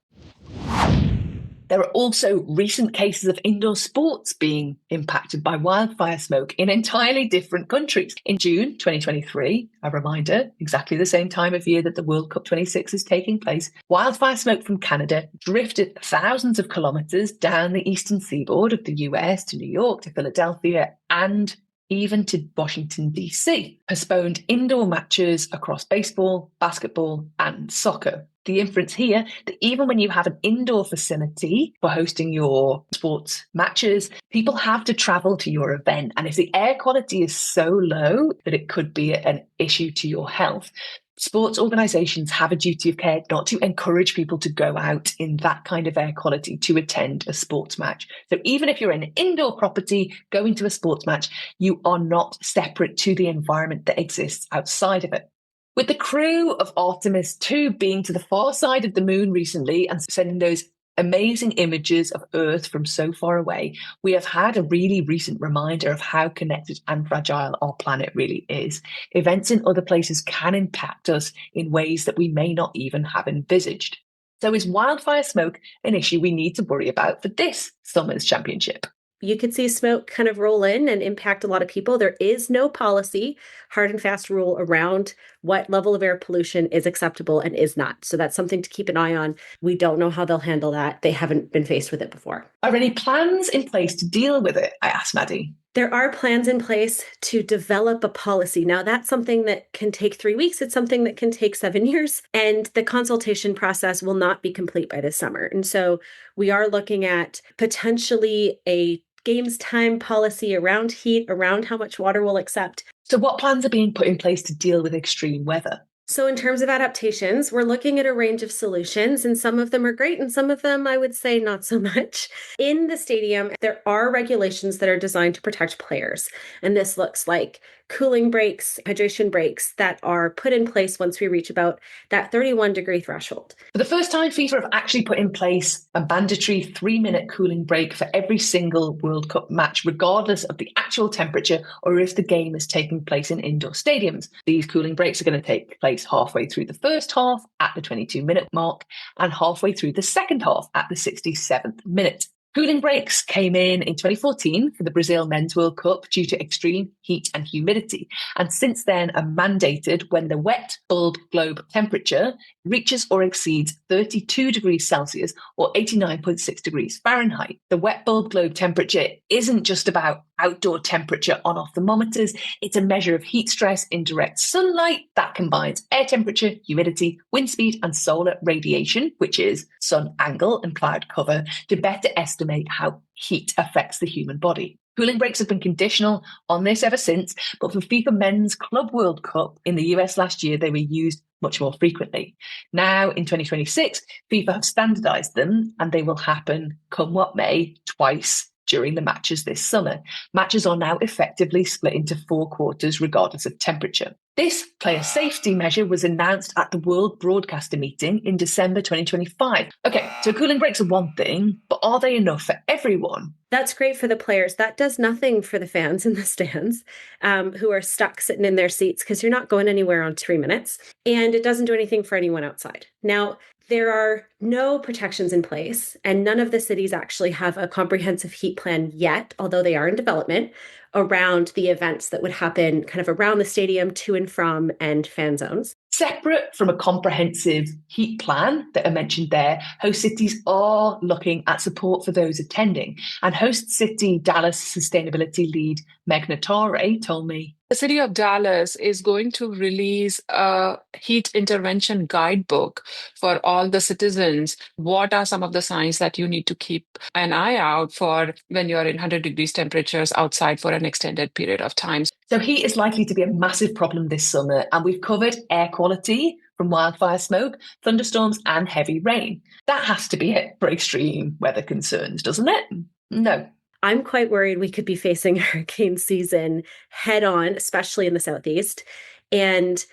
There are also recent cases of indoor sports being impacted by wildfire smoke in entirely different countries. In June 2023, a reminder, exactly the same time of year that the World Cup 26 is taking place, wildfire smoke from Canada drifted thousands of kilometres down the eastern seaboard of the US to New York, to Philadelphia, and even to Washington, D.C., postponed indoor matches across baseball, basketball, and soccer. The inference here that even when you have an indoor facility for hosting your sports matches, people have to travel to your event. And if the air quality is so low that it could be an issue to your health, sports organisations have a duty of care not to encourage people to go out in that kind of air quality to attend a sports match. So even if you're in an indoor property going to a sports match, you are not separate to the environment that exists outside of it. With the crew of Artemis 2 being to the far side of the moon recently and sending those amazing images of Earth from so far away, we have had a really recent reminder of how connected and fragile our planet really is. Events in other places can impact us in ways that we may not even have envisaged. So is wildfire smoke an issue we need to worry about for this summer's championship? You could see smoke kind of roll in and impact a lot of people. There is no policy, hard and fast rule around what level of air pollution is acceptable and is not. So that's something to keep an eye on. We don't know how they'll handle that. They haven't been faced with it before. Are any plans in place to deal with it? I asked Maddie. There are plans in place to develop a policy. Now, that's something that can take 3 weeks. It's something that can take 7 years. And the consultation process will not be complete by this summer. And so we are looking at potentially a games time policy around heat, around how much water we'll accept. So what plans are being put in place to deal with extreme weather? So in terms of adaptations, we're looking at a range of solutions, and some of them are great, and some of them I would say not so much. In the stadium, there are regulations that are designed to protect players, and this looks like cooling breaks, hydration breaks that are put in place once we reach about that 31-degree threshold. For the first time, FIFA have actually put in place a mandatory 3-minute cooling break for every single World Cup match, regardless of the actual temperature or if the game is taking place in indoor stadiums. These cooling breaks are going to take place halfway through the first half at the 22-minute mark and halfway through the second half at the 67th minute. Cooling breaks came in 2014 for the Brazil Men's World Cup due to extreme heat and humidity, and since then are mandated when the wet bulb globe temperature reaches or exceeds 32 degrees Celsius or 89.6 degrees Fahrenheit. The wet bulb globe temperature isn't just about outdoor temperature on-off thermometers, it's a measure of heat stress in direct sunlight that combines air temperature, humidity, wind speed, and solar radiation, which is sun angle and cloud cover, to better estimate how heat affects the human body. Cooling breaks have been conditional on this ever since, but for FIFA Men's Club World Cup in the US last year, they were used much more frequently. Now, in 2026, FIFA have standardized them, and they will happen, come what may, twice during the matches this summer. Matches are now effectively split into 4 quarters regardless of temperature. This player safety measure was announced at the World Broadcaster meeting in December 2025. Okay, so cooling breaks are one thing, but are they enough for everyone? That's great for the players. That does nothing for the fans in the stands who are stuck sitting in their seats because you're not going anywhere on 3 minutes. And it doesn't do anything for anyone outside. Now, there are no protections in place, and none of the cities actually have a comprehensive heat plan yet, although they are in development, around the events that would happen kind of around the stadium, to and from, and fan zones. Separate from a comprehensive heat plan that I mentioned there, host cities are looking at support for those attending. And host city Dallas sustainability lead Meg Natare told me, the city of Dallas is going to release a heat intervention guidebook for all the citizens. What are some of the signs that you need to keep an eye out for when you're in 100 degrees temperatures outside for an extended period of time? So heat is likely to be a massive problem this summer, and we've covered air quality from wildfire smoke, thunderstorms, and heavy rain. That has to be it for extreme weather concerns, doesn't it? No. I'm quite worried we could be facing hurricane season head on, especially in the Southeast. And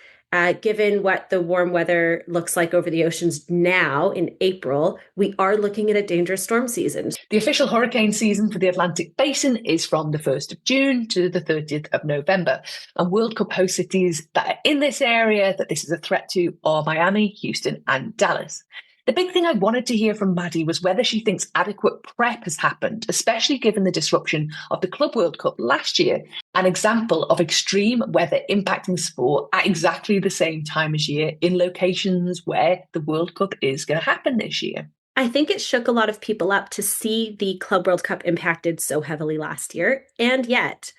given what the warm weather looks like over the oceans now in April, we are looking at a dangerous storm season. The official hurricane season for the Atlantic Basin is from the 1st of June to the 30th of November. And World Cup host cities that are in this area that this is a threat to are Miami, Houston, and Dallas. The big thing I wanted to hear from Maddie was whether she thinks adequate prep has happened, especially given the disruption of the Club World Cup last year, an example of extreme weather impacting sport at exactly the same time as year in locations where the World Cup is going to happen this year. I think it shook a lot of people up to see the Club World Cup impacted so heavily last year, and yet,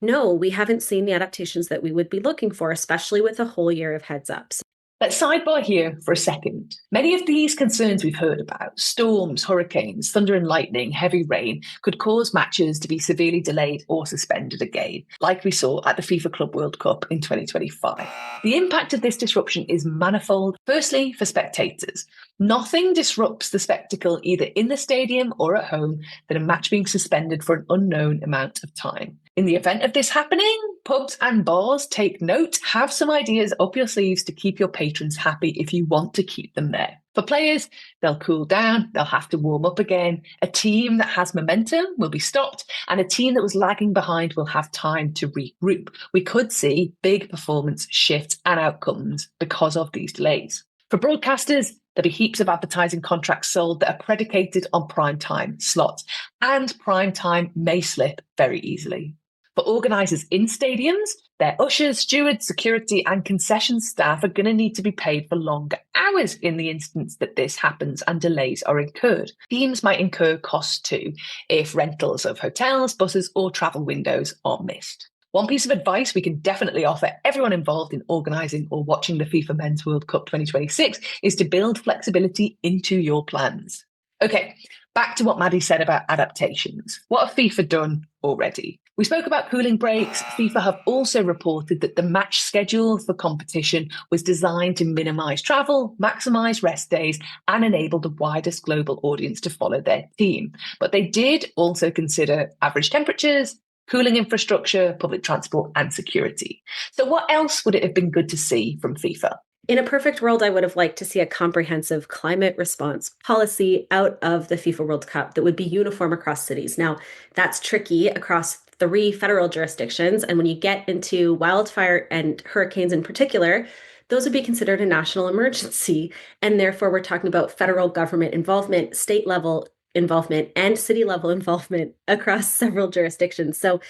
no, we haven't seen the adaptations that we would be looking for, especially with a whole year of heads-ups. Let's sidebar here for a second. Many of these concerns we've heard about, storms, hurricanes, thunder and lightning, heavy rain, could cause matches to be severely delayed or suspended again, like we saw at the FIFA Club World Cup in 2025. The impact of this disruption is manifold. Firstly, for spectators. Nothing disrupts the spectacle either in the stadium or at home than a match being suspended for an unknown amount of time. In the event of this happening, pubs and bars, take note, have some ideas up your sleeves to keep your patrons happy if you want to keep them there. For players, they'll cool down, they'll have to warm up again. A team that has momentum will be stopped, and a team that was lagging behind will have time to regroup. We could see big performance shifts and outcomes because of these delays. For broadcasters, there'll be heaps of advertising contracts sold that are predicated on prime time slots, and prime time may slip very easily. For organisers in stadiums, their ushers, stewards, security and concession staff are going to need to be paid for longer hours in the instance that this happens and delays are incurred. Teams might incur costs too if rentals of hotels, buses or travel windows are missed. One piece of advice we can definitely offer everyone involved in organising or watching the FIFA Men's World Cup 2026 is to build flexibility into your plans. Okay, back to what Maddie said about adaptations. What have FIFA done already? We spoke about cooling breaks. FIFA have also reported that the match schedule for competition was designed to minimise travel, maximise rest days, and enable the widest global audience to follow their team. But they did also consider average temperatures, cooling infrastructure, public transport, and security. So what else would it have been good to see from FIFA? In a perfect world, I would have liked to see a comprehensive climate response policy out of the FIFA World Cup that would be uniform across cities. Now, that's tricky across 3 federal jurisdictions. And when you get into wildfire and hurricanes in particular, those would be considered a national emergency. And therefore, we're talking about federal government involvement, state level involvement and city level involvement across several jurisdictions. So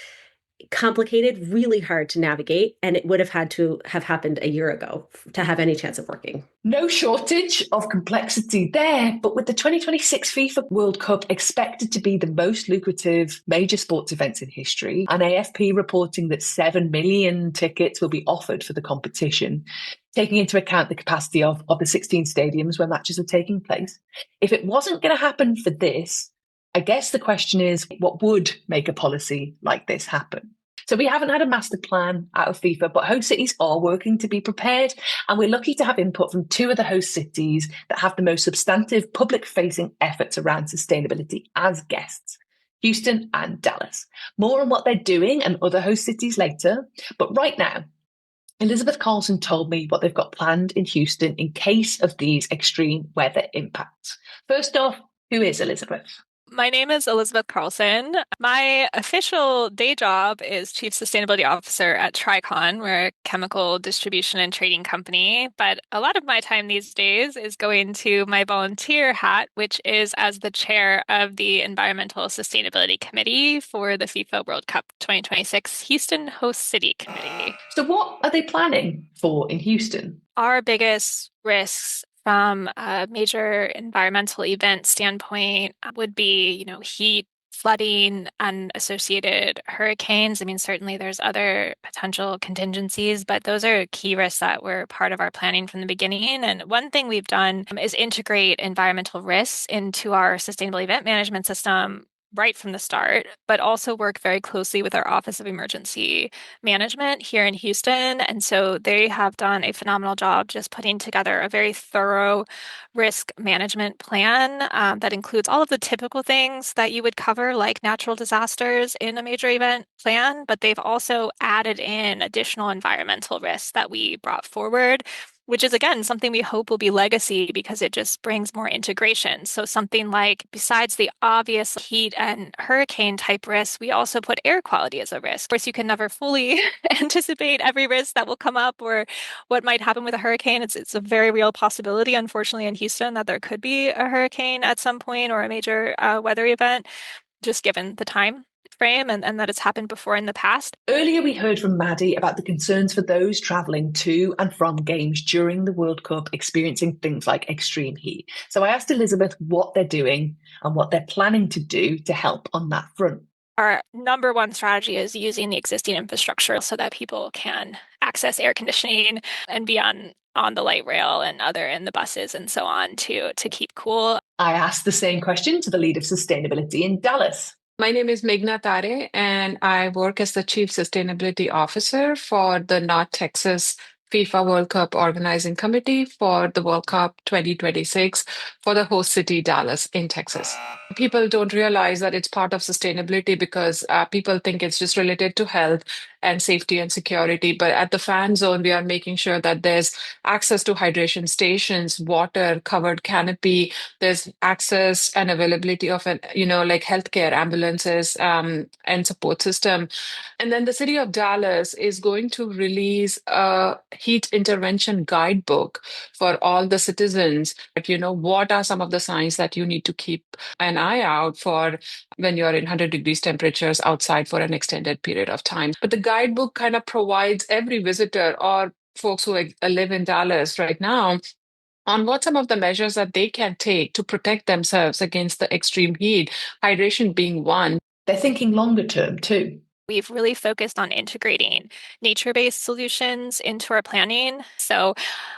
complicated, really hard to navigate, and it would have had to have happened a year ago to have any chance of working. No shortage of complexity there, but with the 2026 FIFA World Cup expected to be the most lucrative major sports events in history, and AFP reporting that 7 million tickets will be offered for the competition, taking into account the capacity of the 16 stadiums where matches are taking place. If it wasn't going to happen for this, I guess the question is, what would make a policy like this happen? So we haven't had a master plan out of FIFA, but host cities are working to be prepared. And we're lucky to have input from two of the host cities that have the most substantive public-facing efforts around sustainability as guests, Houston and Dallas. More on what they're doing and other host cities later. But right now, Elizabeth Carlson told me what they've got planned in Houston in case of these extreme weather impacts. First off, who is Elizabeth? My name is Elizabeth Carlson. My official day job is Chief Sustainability Officer at Tricon. We're a chemical distribution and trading company. But a lot of my time these days is going to my volunteer hat, which is as the chair of the Environmental Sustainability Committee for the FIFA World Cup 2026 Houston Host City Committee. So what are they planning for in Houston? Our biggest risks from a major environmental event standpoint would be, heat, flooding, and associated hurricanes. I mean, certainly there's other potential contingencies, but those are key risks that were part of our planning from the beginning. And one thing we've done is integrate environmental risks into our sustainable event management system right from the start, but also work very closely with our Office of Emergency Management here in Houston. And so they have done a phenomenal job just putting together a very thorough risk management plan that includes all of the typical things that you would cover, like natural disasters in a major event plan, but they've also added in additional environmental risks that we brought forward, which is, again, something we hope will be legacy because it just brings more integration. So something like, besides the obvious heat and hurricane type risks, we also put air quality as a risk. Of course, you can never fully anticipate every risk that will come up or what might happen with a hurricane. It's a very real possibility, unfortunately, in Houston that there could be a hurricane at some point or a major weather event, just given the time frame and that it's happened before in the past. Earlier, we heard from Maddie about the concerns for those travelling to and from games during the World Cup experiencing things like extreme heat. So I asked Elizabeth what they're doing and what they're planning to do to help on that front. Our number one strategy is using the existing infrastructure so that people can access air conditioning and be on the light rail and other in the buses and so on to keep cool. I asked the same question to the lead of sustainability in Dallas. My name is Meghna Tare, and I work as the Chief Sustainability Officer for the North Texas FIFA World Cup Organizing Committee for the World Cup 2026 for the host city, Dallas, in Texas. People don't realize that it's part of sustainability because people think it's just related to health and safety and security. But at the fan zone, we are making sure that there's access to hydration stations, water, covered canopy. There's access and availability of, like healthcare, ambulances, and support system. And then the city of Dallas is going to release a heat intervention guidebook for all the citizens. But, what are some of the signs that you need to keep an eye out for when you're in 100 degrees temperatures outside for an extended period of time? But the guidebook kind of provides every visitor or folks who live in Dallas right now on what some of the measures that they can take to protect themselves against the extreme heat, hydration being one. They're thinking longer term too. We've really focused on integrating nature-based solutions into our planning. So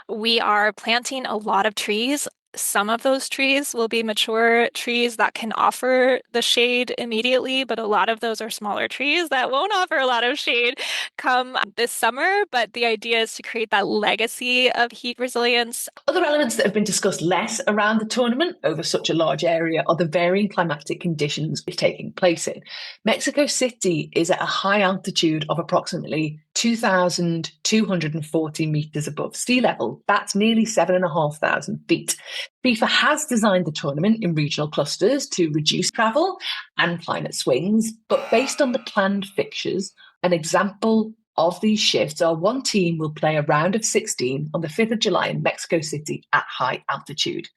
we are planting a lot of trees. Some of those trees will be mature trees that can offer the shade immediately, but a lot of those are smaller trees that won't offer a lot of shade come this summer. But the idea is to create that legacy of heat resilience. Other elements that have been discussed less around the tournament over such a large area are the varying climatic conditions it's taking place in. Mexico City is at a high altitude of approximately 2,240 meters above sea level. That's nearly 7,500 feet. FIFA has designed the tournament in regional clusters to reduce travel and climate swings, but based on the planned fixtures, an example of these shifts are one team will play a round of 16 on the 5th of July in Mexico City at high altitude.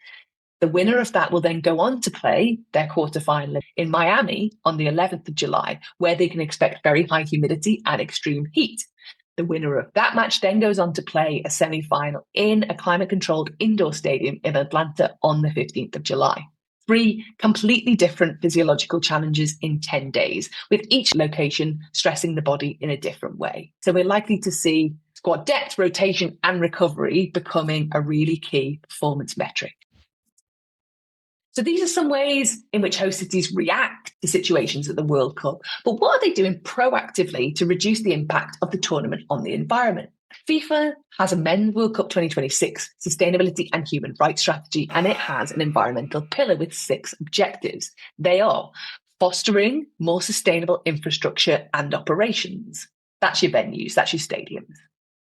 The winner of that will then go on to play their quarterfinal in Miami on the 11th of July, where they can expect very high humidity and extreme heat. The winner of that match then goes on to play a semi-final in a climate-controlled indoor stadium in Atlanta on the 15th of July. 3 completely different physiological challenges in 10 days, with each location stressing the body in a different way. So we're likely to see squad depth, rotation, and recovery becoming a really key performance metric. So these are some ways in which host cities react to situations at the World Cup. But what are they doing proactively to reduce the impact of the tournament on the environment? FIFA has a Men's World Cup 2026 sustainability and human rights strategy, and it has an environmental pillar with 6 objectives. They are fostering more sustainable infrastructure and operations. That's your venues, that's your stadiums.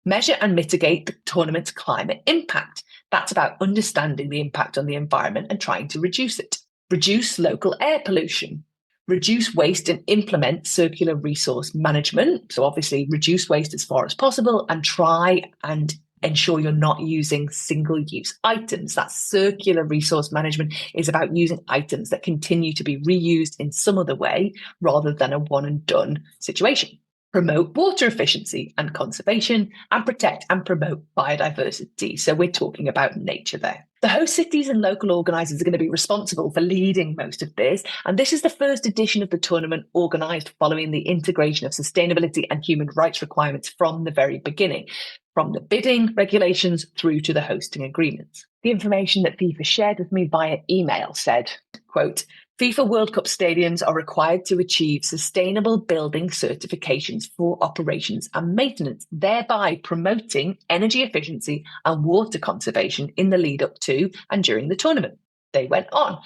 Measure and mitigate the tournament's climate impact. That's about understanding the impact on the environment and trying to reduce it. Reduce local air pollution. Reduce waste and implement circular resource management. So obviously reduce waste as far as possible and try and ensure you're not using single-use items. That circular resource management is about using items that continue to be reused in some other way rather than a one-and-done situation. Promote water efficiency and conservation, and protect and promote biodiversity. So we're talking about nature there. The host cities and local organisers are going to be responsible for leading most of this, and this is the first edition of the tournament organised following the integration of sustainability and human rights requirements from the very beginning, from the bidding regulations through to the hosting agreements. The information that FIFA shared with me via email said, quote, FIFA World Cup stadiums are required to achieve sustainable building certifications for operations and maintenance, thereby promoting energy efficiency and water conservation in the lead up to and during the tournament. They went on.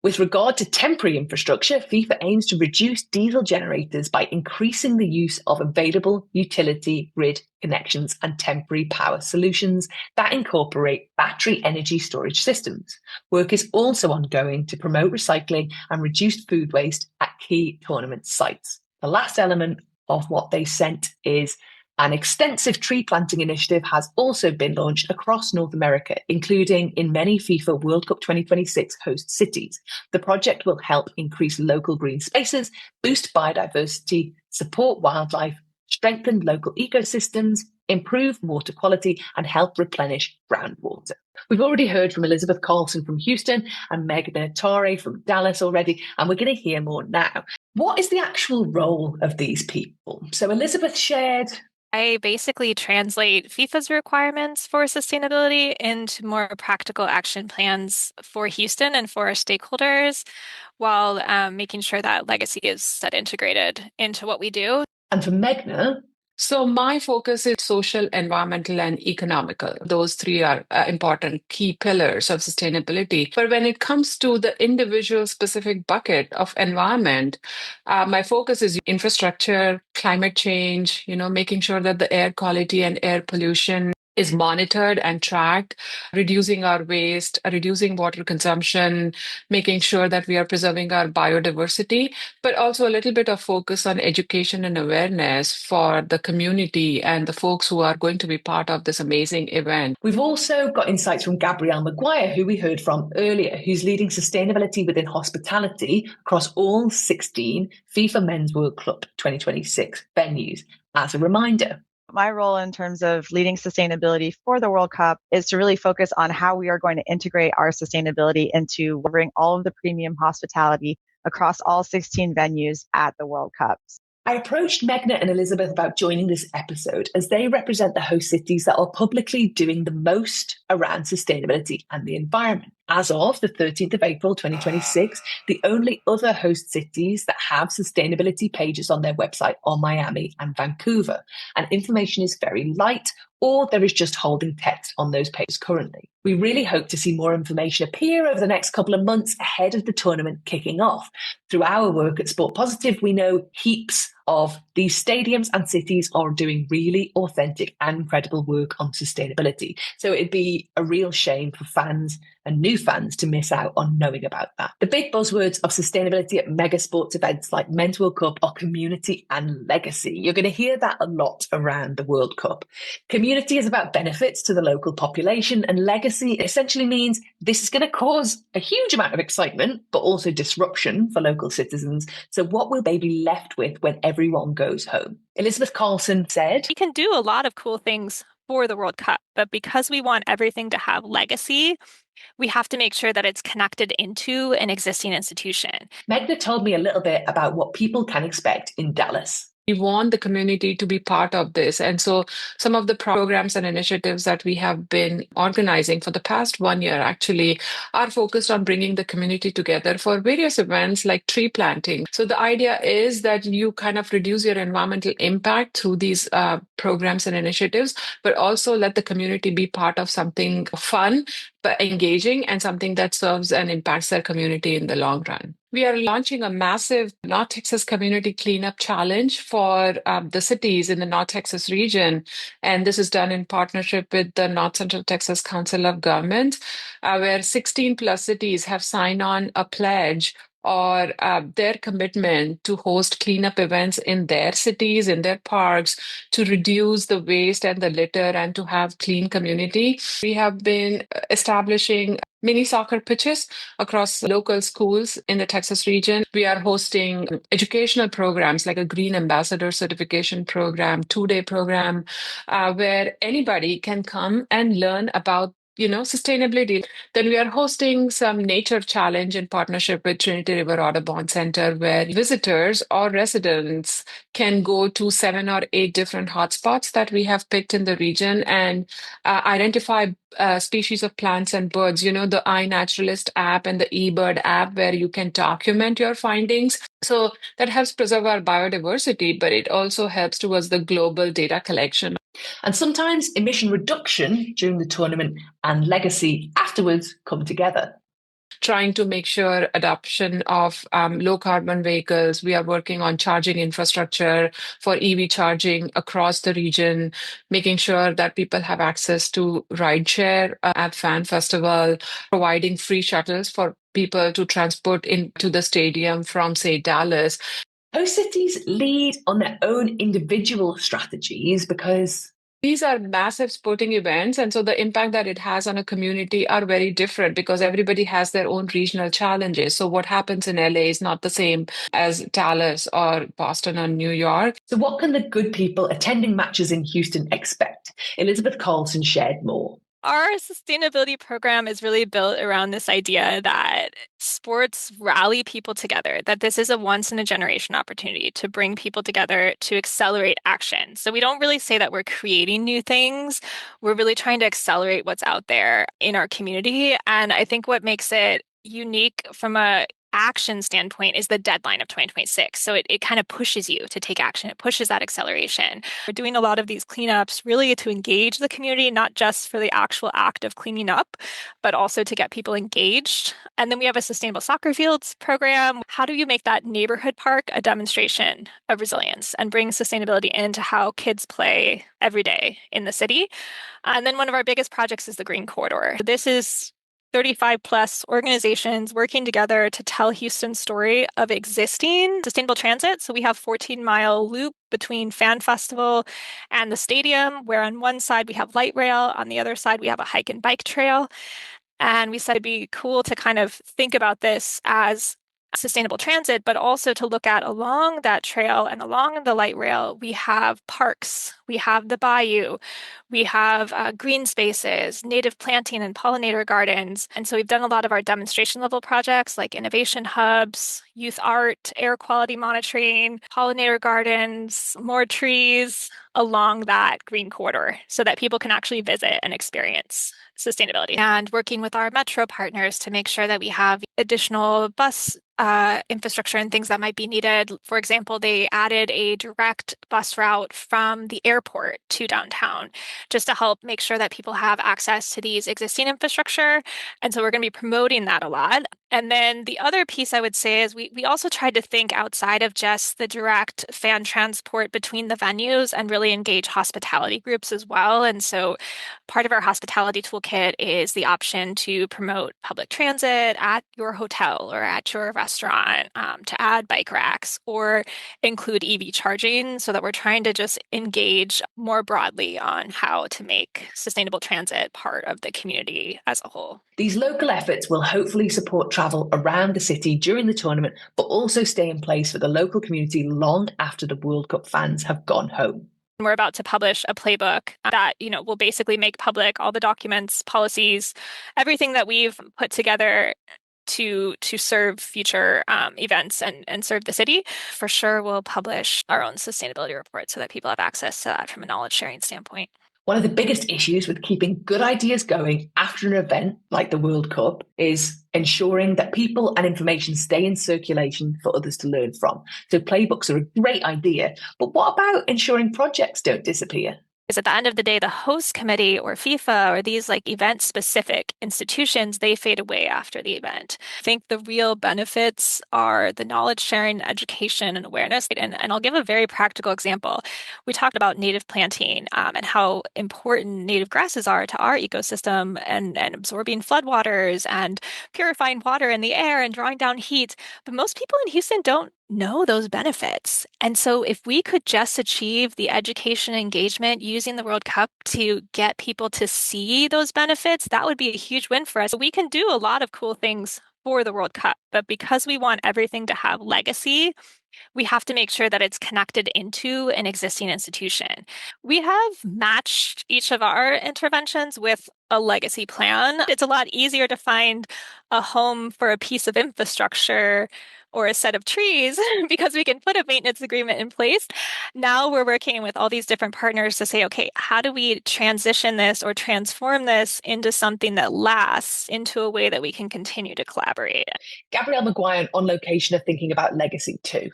With regard to temporary infrastructure, FIFA aims to reduce diesel generators by increasing the use of available utility grid connections and temporary power solutions that incorporate battery energy storage systems. Work is also ongoing to promote recycling and reduce food waste at key tournament sites. The last element of what they sent is an extensive tree planting initiative has also been launched across North America, including in many FIFA World Cup 2026 host cities. The project will help increase local green spaces, boost biodiversity, support wildlife, strengthen local ecosystems, improve water quality, and help replenish groundwater. We've already heard from Elizabeth Carlson from Houston and Meghna Tare from Dallas already, and we're going to hear more now. What is the actual role of these people? So Elizabeth shared... I basically translate FIFA's requirements for sustainability into more practical action plans for Houston and for our stakeholders, while making sure that legacy is set integrated into what we do. And for Meghna, so my focus is social, environmental, and economical. Those 3 are important key pillars of sustainability. But when it comes to the individual specific bucket of environment, my focus is infrastructure, climate change, making sure that the air quality and air pollution is monitored and tracked, reducing our waste, reducing water consumption, making sure that we are preserving our biodiversity, but also a little bit of focus on education and awareness for the community and the folks who are going to be part of this amazing event. We've also got insights from Gabrielle Maguire, who we heard from earlier, who's leading sustainability within hospitality across all 16 FIFA Men's World Cup 2026 venues. As a reminder, my role in terms of leading sustainability for the World Cup is to really focus on how we are going to integrate our sustainability into bring all of the premium hospitality across all 16 venues at the World Cups. I approached Meghna and Elizabeth about joining this episode as they represent the host cities that are publicly doing the most around sustainability and the environment. As of the 13th of April 2026, the only other host cities that have sustainability pages on their website are Miami and Vancouver, and information is very light, or there is just holding text on those pages currently. We really hope to see more information appear over the next couple of months ahead of the tournament kicking off. Through our work at Sport Positive, we know heaps of these stadiums and cities are doing really authentic and credible work on sustainability. So it'd be a real shame for fans and new fans to miss out on knowing about that. The big buzzwords of sustainability at mega sports events like Men's World Cup are community and legacy. You're going to hear that a lot around the World Cup. Community is about benefits to the local population, and legacy essentially means this is going to cause a huge amount of excitement, but also disruption for local citizens. So what will they be left with when everyone goes home? Elizabeth Carlson said, "We can do a lot of cool things for the World Cup, but because we want everything to have legacy, we have to make sure that it's connected into an existing institution." Meghna told me a little bit about what people can expect in Dallas. We want the community to be part of this. And so some of the programs and initiatives that we have been organizing for the past 1 year actually are focused on bringing the community together for various events like tree planting. So the idea is that you kind of reduce your environmental impact through these programs and initiatives, but also let the community be part of something fun, but engaging, and something that serves and impacts their community in the long run. We are launching a massive North Texas Community Cleanup Challenge for the cities in the North Texas region. And this is done in partnership with the North Central Texas Council of Governments, where 16 plus cities have signed on a pledge or their commitment to host cleanup events in their cities, in their parks, to reduce the waste and the litter and to have clean community. We have been establishing mini soccer pitches across local schools in the Texas region. We are hosting educational programs like a Green Ambassador certification program, 2-day program, where anybody can come and learn about sustainability. Then we are hosting some nature challenge in partnership with Trinity River Audubon Center, where visitors or residents can go to 7 or 8 different hotspots that we have picked in the region and identify species of plants and birds. The iNaturalist app and the eBird app, where you can document your findings. So that helps preserve our biodiversity, but it also helps towards the global data collection. And sometimes emission reduction during the tournament and legacy afterwards come together. Trying to make sure adoption of low carbon vehicles. We are working on charging infrastructure for EV charging across the region, making sure that people have access to rideshare at Fan Festival, providing free shuttles for people to transport into the stadium from, say, Dallas. Host cities lead on their own individual strategies because these are massive sporting events, and so the impact that it has on a community are very different because everybody has their own regional challenges. So what happens in LA is not the same as Dallas or Boston or New York. So what can the good people attending matches in Houston expect? Elizabeth Carlson shared more. Our sustainability program is really built around this idea that sports rally people together, that this is a once-in-a-generation opportunity to bring people together to accelerate action. So we don't really say that we're creating new things. We're really trying to accelerate what's out there in our community. And I think what makes it unique from a action standpoint is the deadline of 2026. So it kind of pushes you to take action. It pushes that acceleration. We're doing a lot of these cleanups really to engage the community, not just for the actual act of cleaning up, but also to get people engaged. And then we have a sustainable soccer fields program. How do you make that neighborhood park a demonstration of resilience and bring sustainability into how kids play every day in the city? And then one of our biggest projects is the Green Corridor. This is 35 plus organizations working together to tell Houston's story of existing sustainable transit. So we have 14-mile loop between Fan Festival and the stadium, where on one side we have light rail, on the other side we have a hike and bike trail. And we said it'd be cool to kind of think about this as sustainable transit, but also to look at along that trail and along the light rail, we have parks, we have the bayou, we have green spaces, native planting and pollinator gardens. And so we've done a lot of our demonstration level projects like innovation hubs, youth art, air quality monitoring, pollinator gardens, more trees along that green corridor so that people can actually visit and experience sustainability. And working with our metro partners to make sure that we have additional bus infrastructure and things that might be needed. For example, they added a direct bus route from the airport to downtown just to help make sure that people have access to these existing infrastructure. And so we're going to be promoting that a lot. And then the other piece I would say is we also tried to think outside of just the direct fan transport between the venues and really engage hospitality groups as well. And so part of our hospitality toolkit is the option to promote public transit at your hotel or at your restaurant, to add bike racks or include EV charging, so that we're trying to just engage more broadly on how to make sustainable transit part of the community as a whole. These local efforts will hopefully support travel around the city during the tournament, but also stay in place for the local community long after the World Cup fans have gone home. We're about to publish a playbook that, will basically make public all the documents, policies, everything that we've put together to serve future events and serve the city. For sure, we'll publish our own sustainability report so that people have access to that from a knowledge sharing standpoint. One of the biggest issues with keeping good ideas going after an event like the World Cup is ensuring that people and information stay in circulation for others to learn from. So playbooks are a great idea, but what about ensuring projects don't disappear? Because at the end of the day, the host committee or FIFA or these event-specific institutions, they fade away after the event. I think the real benefits are the knowledge sharing, education, and awareness. And I'll give a very practical example. We talked about native planting and how important native grasses are to our ecosystem and absorbing floodwaters and purifying water in the air and drawing down heat. But most people in Houston don't know those benefits. And so if we could just achieve the education and engagement using the World Cup to get people to see those benefits, that would be a huge win for us. We can do a lot of cool things for the World Cup, but because we want everything to have legacy, we have to make sure that it's connected into an existing institution. We have matched each of our interventions with a legacy plan. It's a lot easier to find a home for a piece of infrastructure or a set of trees because we can put a maintenance agreement in place. Now we're working with all these different partners to say, okay, how do we transition this or transform this into something that lasts, into a way that we can continue to collaborate? Gabrielle Maguire and On Location are thinking about legacy too.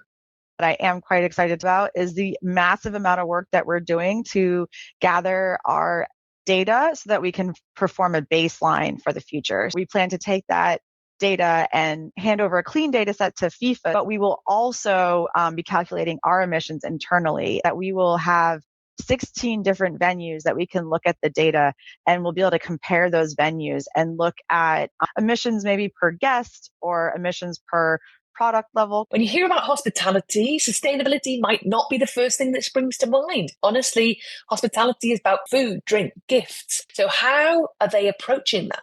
What I am quite excited about is the massive amount of work that we're doing to gather our data so that we can perform a baseline for the future. We plan to take that data and hand over a clean data set to FIFA, but we will also be calculating our emissions internally, that we will have 16 different venues that we can look at the data and we'll be able to compare those venues and look at emissions maybe per guest or emissions per product level. When you hear about hospitality, sustainability might not be the first thing that springs to mind. Honestly, hospitality is about food, drink, gifts. So how are they approaching that?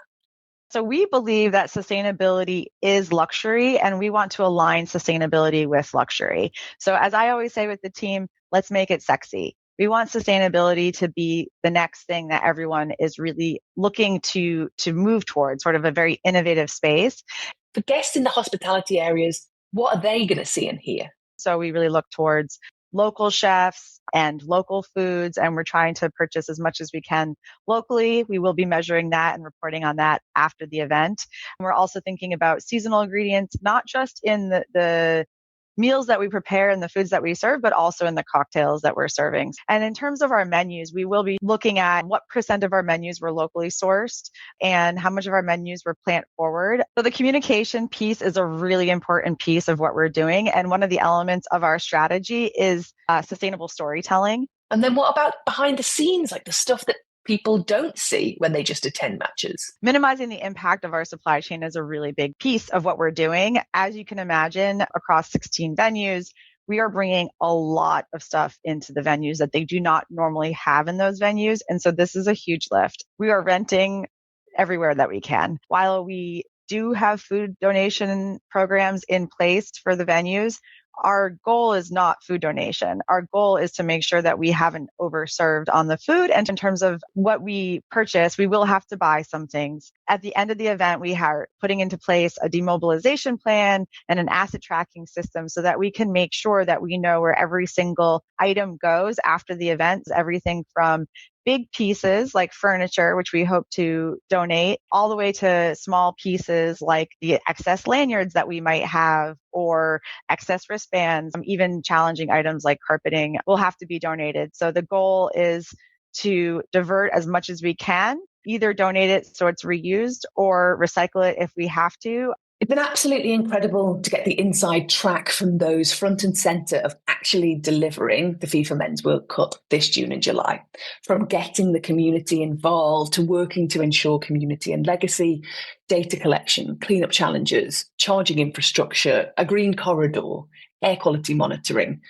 So we believe that sustainability is luxury and we want to align sustainability with luxury. So as I always say with the team, let's make it sexy. We want sustainability to be the next thing that everyone is really looking to move towards, sort of a very innovative space. For guests in the hospitality areas, what are they going to see and hear? So we really look towards local chefs and local foods, and we're trying to purchase as much as we can locally. We will be measuring that and reporting on that after the event. And we're also thinking about seasonal ingredients, not just in the meals that we prepare and the foods that we serve, but also in the cocktails that we're serving. And in terms of our menus, we will be looking at what % of our menus were locally sourced and how much of our menus were plant forward. So the communication piece is a really important piece of what we're doing. And one of the elements of our strategy is sustainable storytelling. And then what about behind the scenes, like the stuff that people don't see when they just attend matches? Minimizing the impact of our supply chain is a really big piece of what we're doing. As you can imagine, across 16 venues, we are bringing a lot of stuff into the venues that they do not normally have in those venues. And so this is a huge lift. We are renting everywhere that we can. While we do have food donation programs in place for the venues, our goal is not food donation. Our goal is to make sure that we haven't overserved on the food. And in terms of what we purchase, we will have to buy some things At the end of the event, we are putting into place a demobilization plan and an asset tracking system so that we can make sure that we know where every single item goes after the event. Everything from big pieces like furniture, which we hope to donate, all the way to small pieces like the excess lanyards that we might have or excess wristbands. Even challenging items like carpeting will have to be donated. So the goal is to divert as much as we can, either donate it so it's reused or recycle it if we have to. It's been absolutely incredible to get the inside track from those front and centre of actually delivering the FIFA Men's World Cup this June and July. From getting the community involved to working to ensure community and legacy, data collection, cleanup challenges, charging infrastructure, a green corridor, air quality monitoring,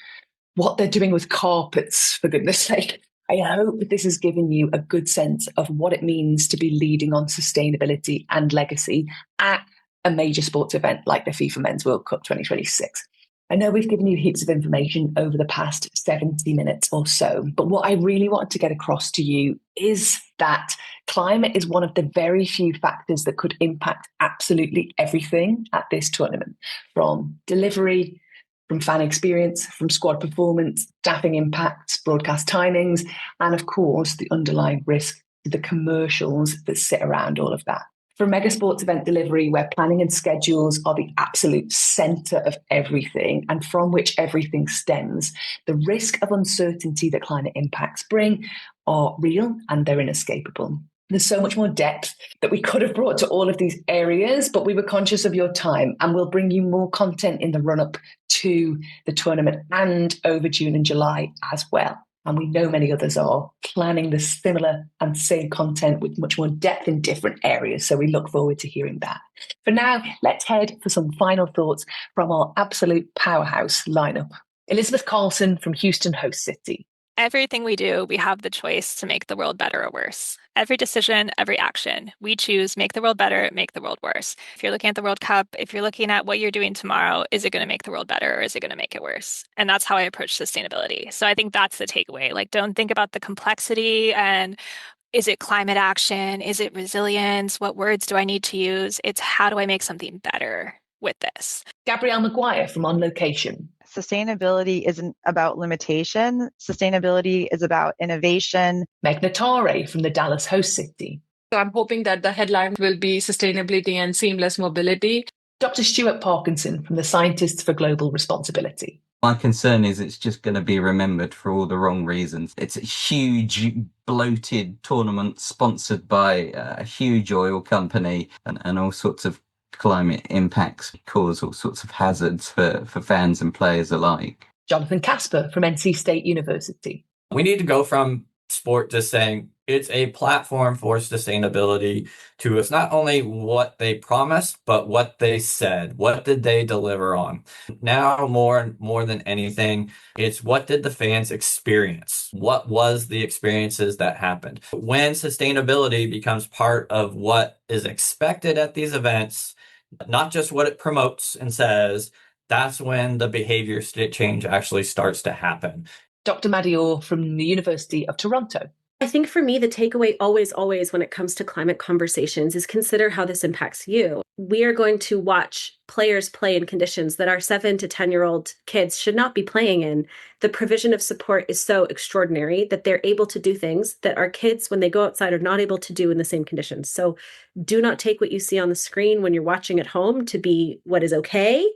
what they're doing with carpets, for goodness sake. I hope this has given you a good sense of what it means to be leading on sustainability and legacy at a major sports event like the FIFA Men's World Cup 2026. I know we've given you heaps of information over the past 70 minutes or so, but what I really wanted to get across to you is that climate is one of the very few factors that could impact absolutely everything at this tournament, from delivery, from fan experience, from squad performance, staffing impacts, broadcast timings, and of course, the underlying risk to the commercials that sit around all of that. For a mega sports event delivery where planning and schedules are the absolute centre of everything and from which everything stems, the risk of uncertainty that climate impacts bring are real and they're inescapable. There's so much more depth that we could have brought to all of these areas, but we were conscious of your time and we'll bring you more content in the run-up to the tournament and over June and July as well. And we know many others are planning the similar and same content with much more depth in different areas. So we look forward to hearing that. For now, let's head for some final thoughts from our absolute powerhouse lineup. Elizabeth Carlson from Houston Host City. Everything we do, we have the choice to make the world better or worse. Every decision, every action, we choose make the world better, make the world worse. If you're looking at the World Cup, if you're looking at what you're doing tomorrow, is it going to make the world better or is it going to make it worse? And that's how I approach sustainability. So I think that's the takeaway. Like, don't think about the complexity and is it climate action? Is it resilience? What words do I need to use? It's how do I make something better with this? Gabrielle Maguire from On Location. Sustainability isn't about limitation. Sustainability is about innovation. Meg Natare from the Dallas Host City. So I'm hoping that the headline will be sustainability and seamless mobility. Dr. Stuart Parkinson from the Scientists for Global Responsibility. My concern is it's just going to be remembered for all the wrong reasons. It's a huge, bloated tournament sponsored by a huge oil company and all sorts of climate impacts cause all sorts of hazards for fans and players alike. Jonathan Casper from NC State University. We need to go from sport just saying it's a platform for sustainability to it's not only what they promised, but what they said. What did they deliver on? Now, more than anything, it's what did the fans experience? What was the experiences that happened? When sustainability becomes part of what is expected at these events, not just what it promotes and says, that's when the behavior change actually starts to happen. Dr. Maddie Orr from the University of Toronto. I think for me, the takeaway always when it comes to climate conversations is consider how this impacts you. We are going to watch players play in conditions that our 7 to 10-year-old kids should not be playing in. The provision of support is so extraordinary that they're able to do things that our kids, when they go outside, are not able to do in the same conditions. So do not take what you see on the screen when you're watching at home to be what is okay.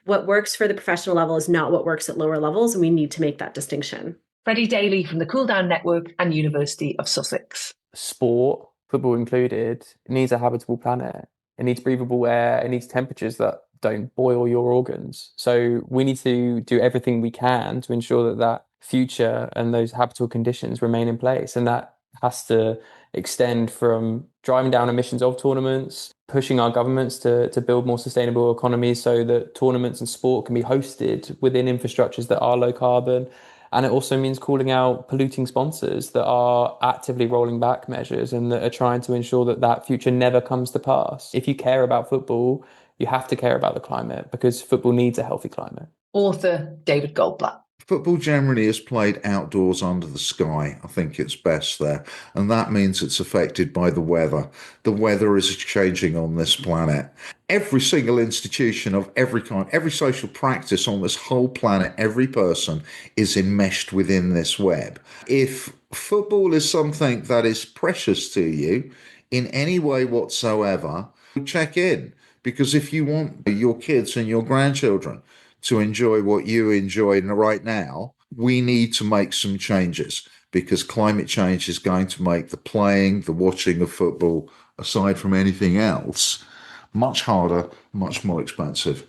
What works for the professional level is not what works at lower levels, and we need to make that distinction. Freddie Daly from the Cool Down Network and University of Sussex. Sport, football included, needs a habitable planet. It needs breathable air. It needs temperatures that don't boil your organs. So we need to do everything we can to ensure that future and those habitable conditions remain in place. And that has to extend from driving down emissions of tournaments, pushing our governments to build more sustainable economies so that tournaments and sport can be hosted within infrastructures that are low carbon. And it also means calling out polluting sponsors that are actively rolling back measures and that are trying to ensure that that future never comes to pass. If you care about football, you have to care about the climate because football needs a healthy climate. Author David Goldblatt. Football generally is played outdoors under the sky. I think it's best there. And that means it's affected by the weather. The weather is changing on this planet. Every single institution of every kind, every social practice on this whole planet, every person is enmeshed within this web. If football is something that is precious to you in any way whatsoever, check in. Because if you want your kids and your grandchildren to enjoy what you enjoy right now, we need to make some changes, because climate change is going to make the playing, the watching of football, aside from anything else, much harder, much more expensive,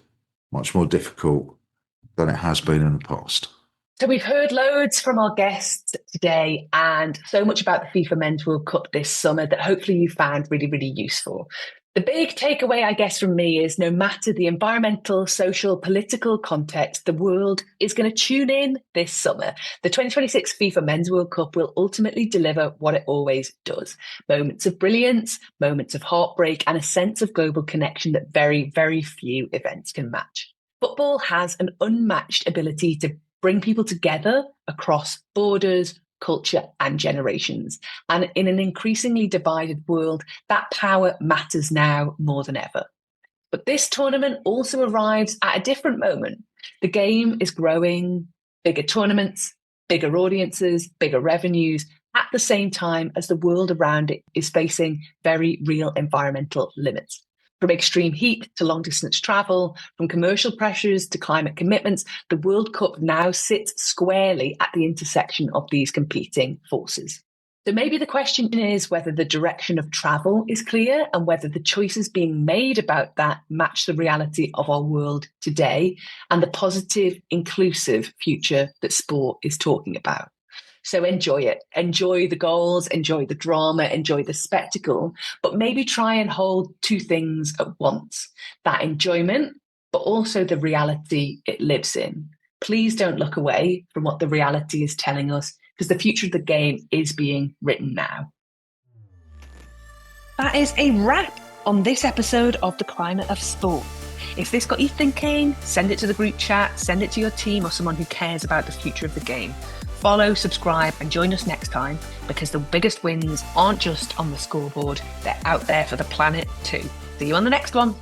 much more difficult than it has been in the past. So we've heard loads from our guests today and so much about the FIFA Men's World Cup this summer that hopefully you found really, really useful. The big takeaway, I guess, from me is no matter the environmental, social, political context, the world is going to tune in this summer. The 2026 FIFA Men's World Cup will ultimately deliver what it always does. Moments of brilliance, moments of heartbreak, and a sense of global connection that very, very few events can match. Football has an unmatched ability to bring people together across borders, culture, and generations. And in an increasingly divided world, that power matters now more than ever. But this tournament also arrives at a different moment. The game is growing, bigger tournaments, bigger audiences, bigger revenues, at the same time as the world around it is facing very real environmental limits. From extreme heat to long-distance travel, from commercial pressures to climate commitments, the World Cup now sits squarely at the intersection of these competing forces. So maybe the question is whether the direction of travel is clear and whether the choices being made about that match the reality of our world today and the positive, inclusive future that sport is talking about. So enjoy it. Enjoy the goals, enjoy the drama, enjoy the spectacle, but maybe try and hold two things at once. That enjoyment, but also the reality it lives in. Please don't look away from what the reality is telling us, because the future of the game is being written now. That is a wrap on this episode of The Climate of Sport. If this got you thinking, send it to the group chat, send it to your team or someone who cares about the future of the game. Follow, subscribe, and join us next time, because the biggest wins aren't just on the scoreboard, they're out there for the planet too. See you on the next one.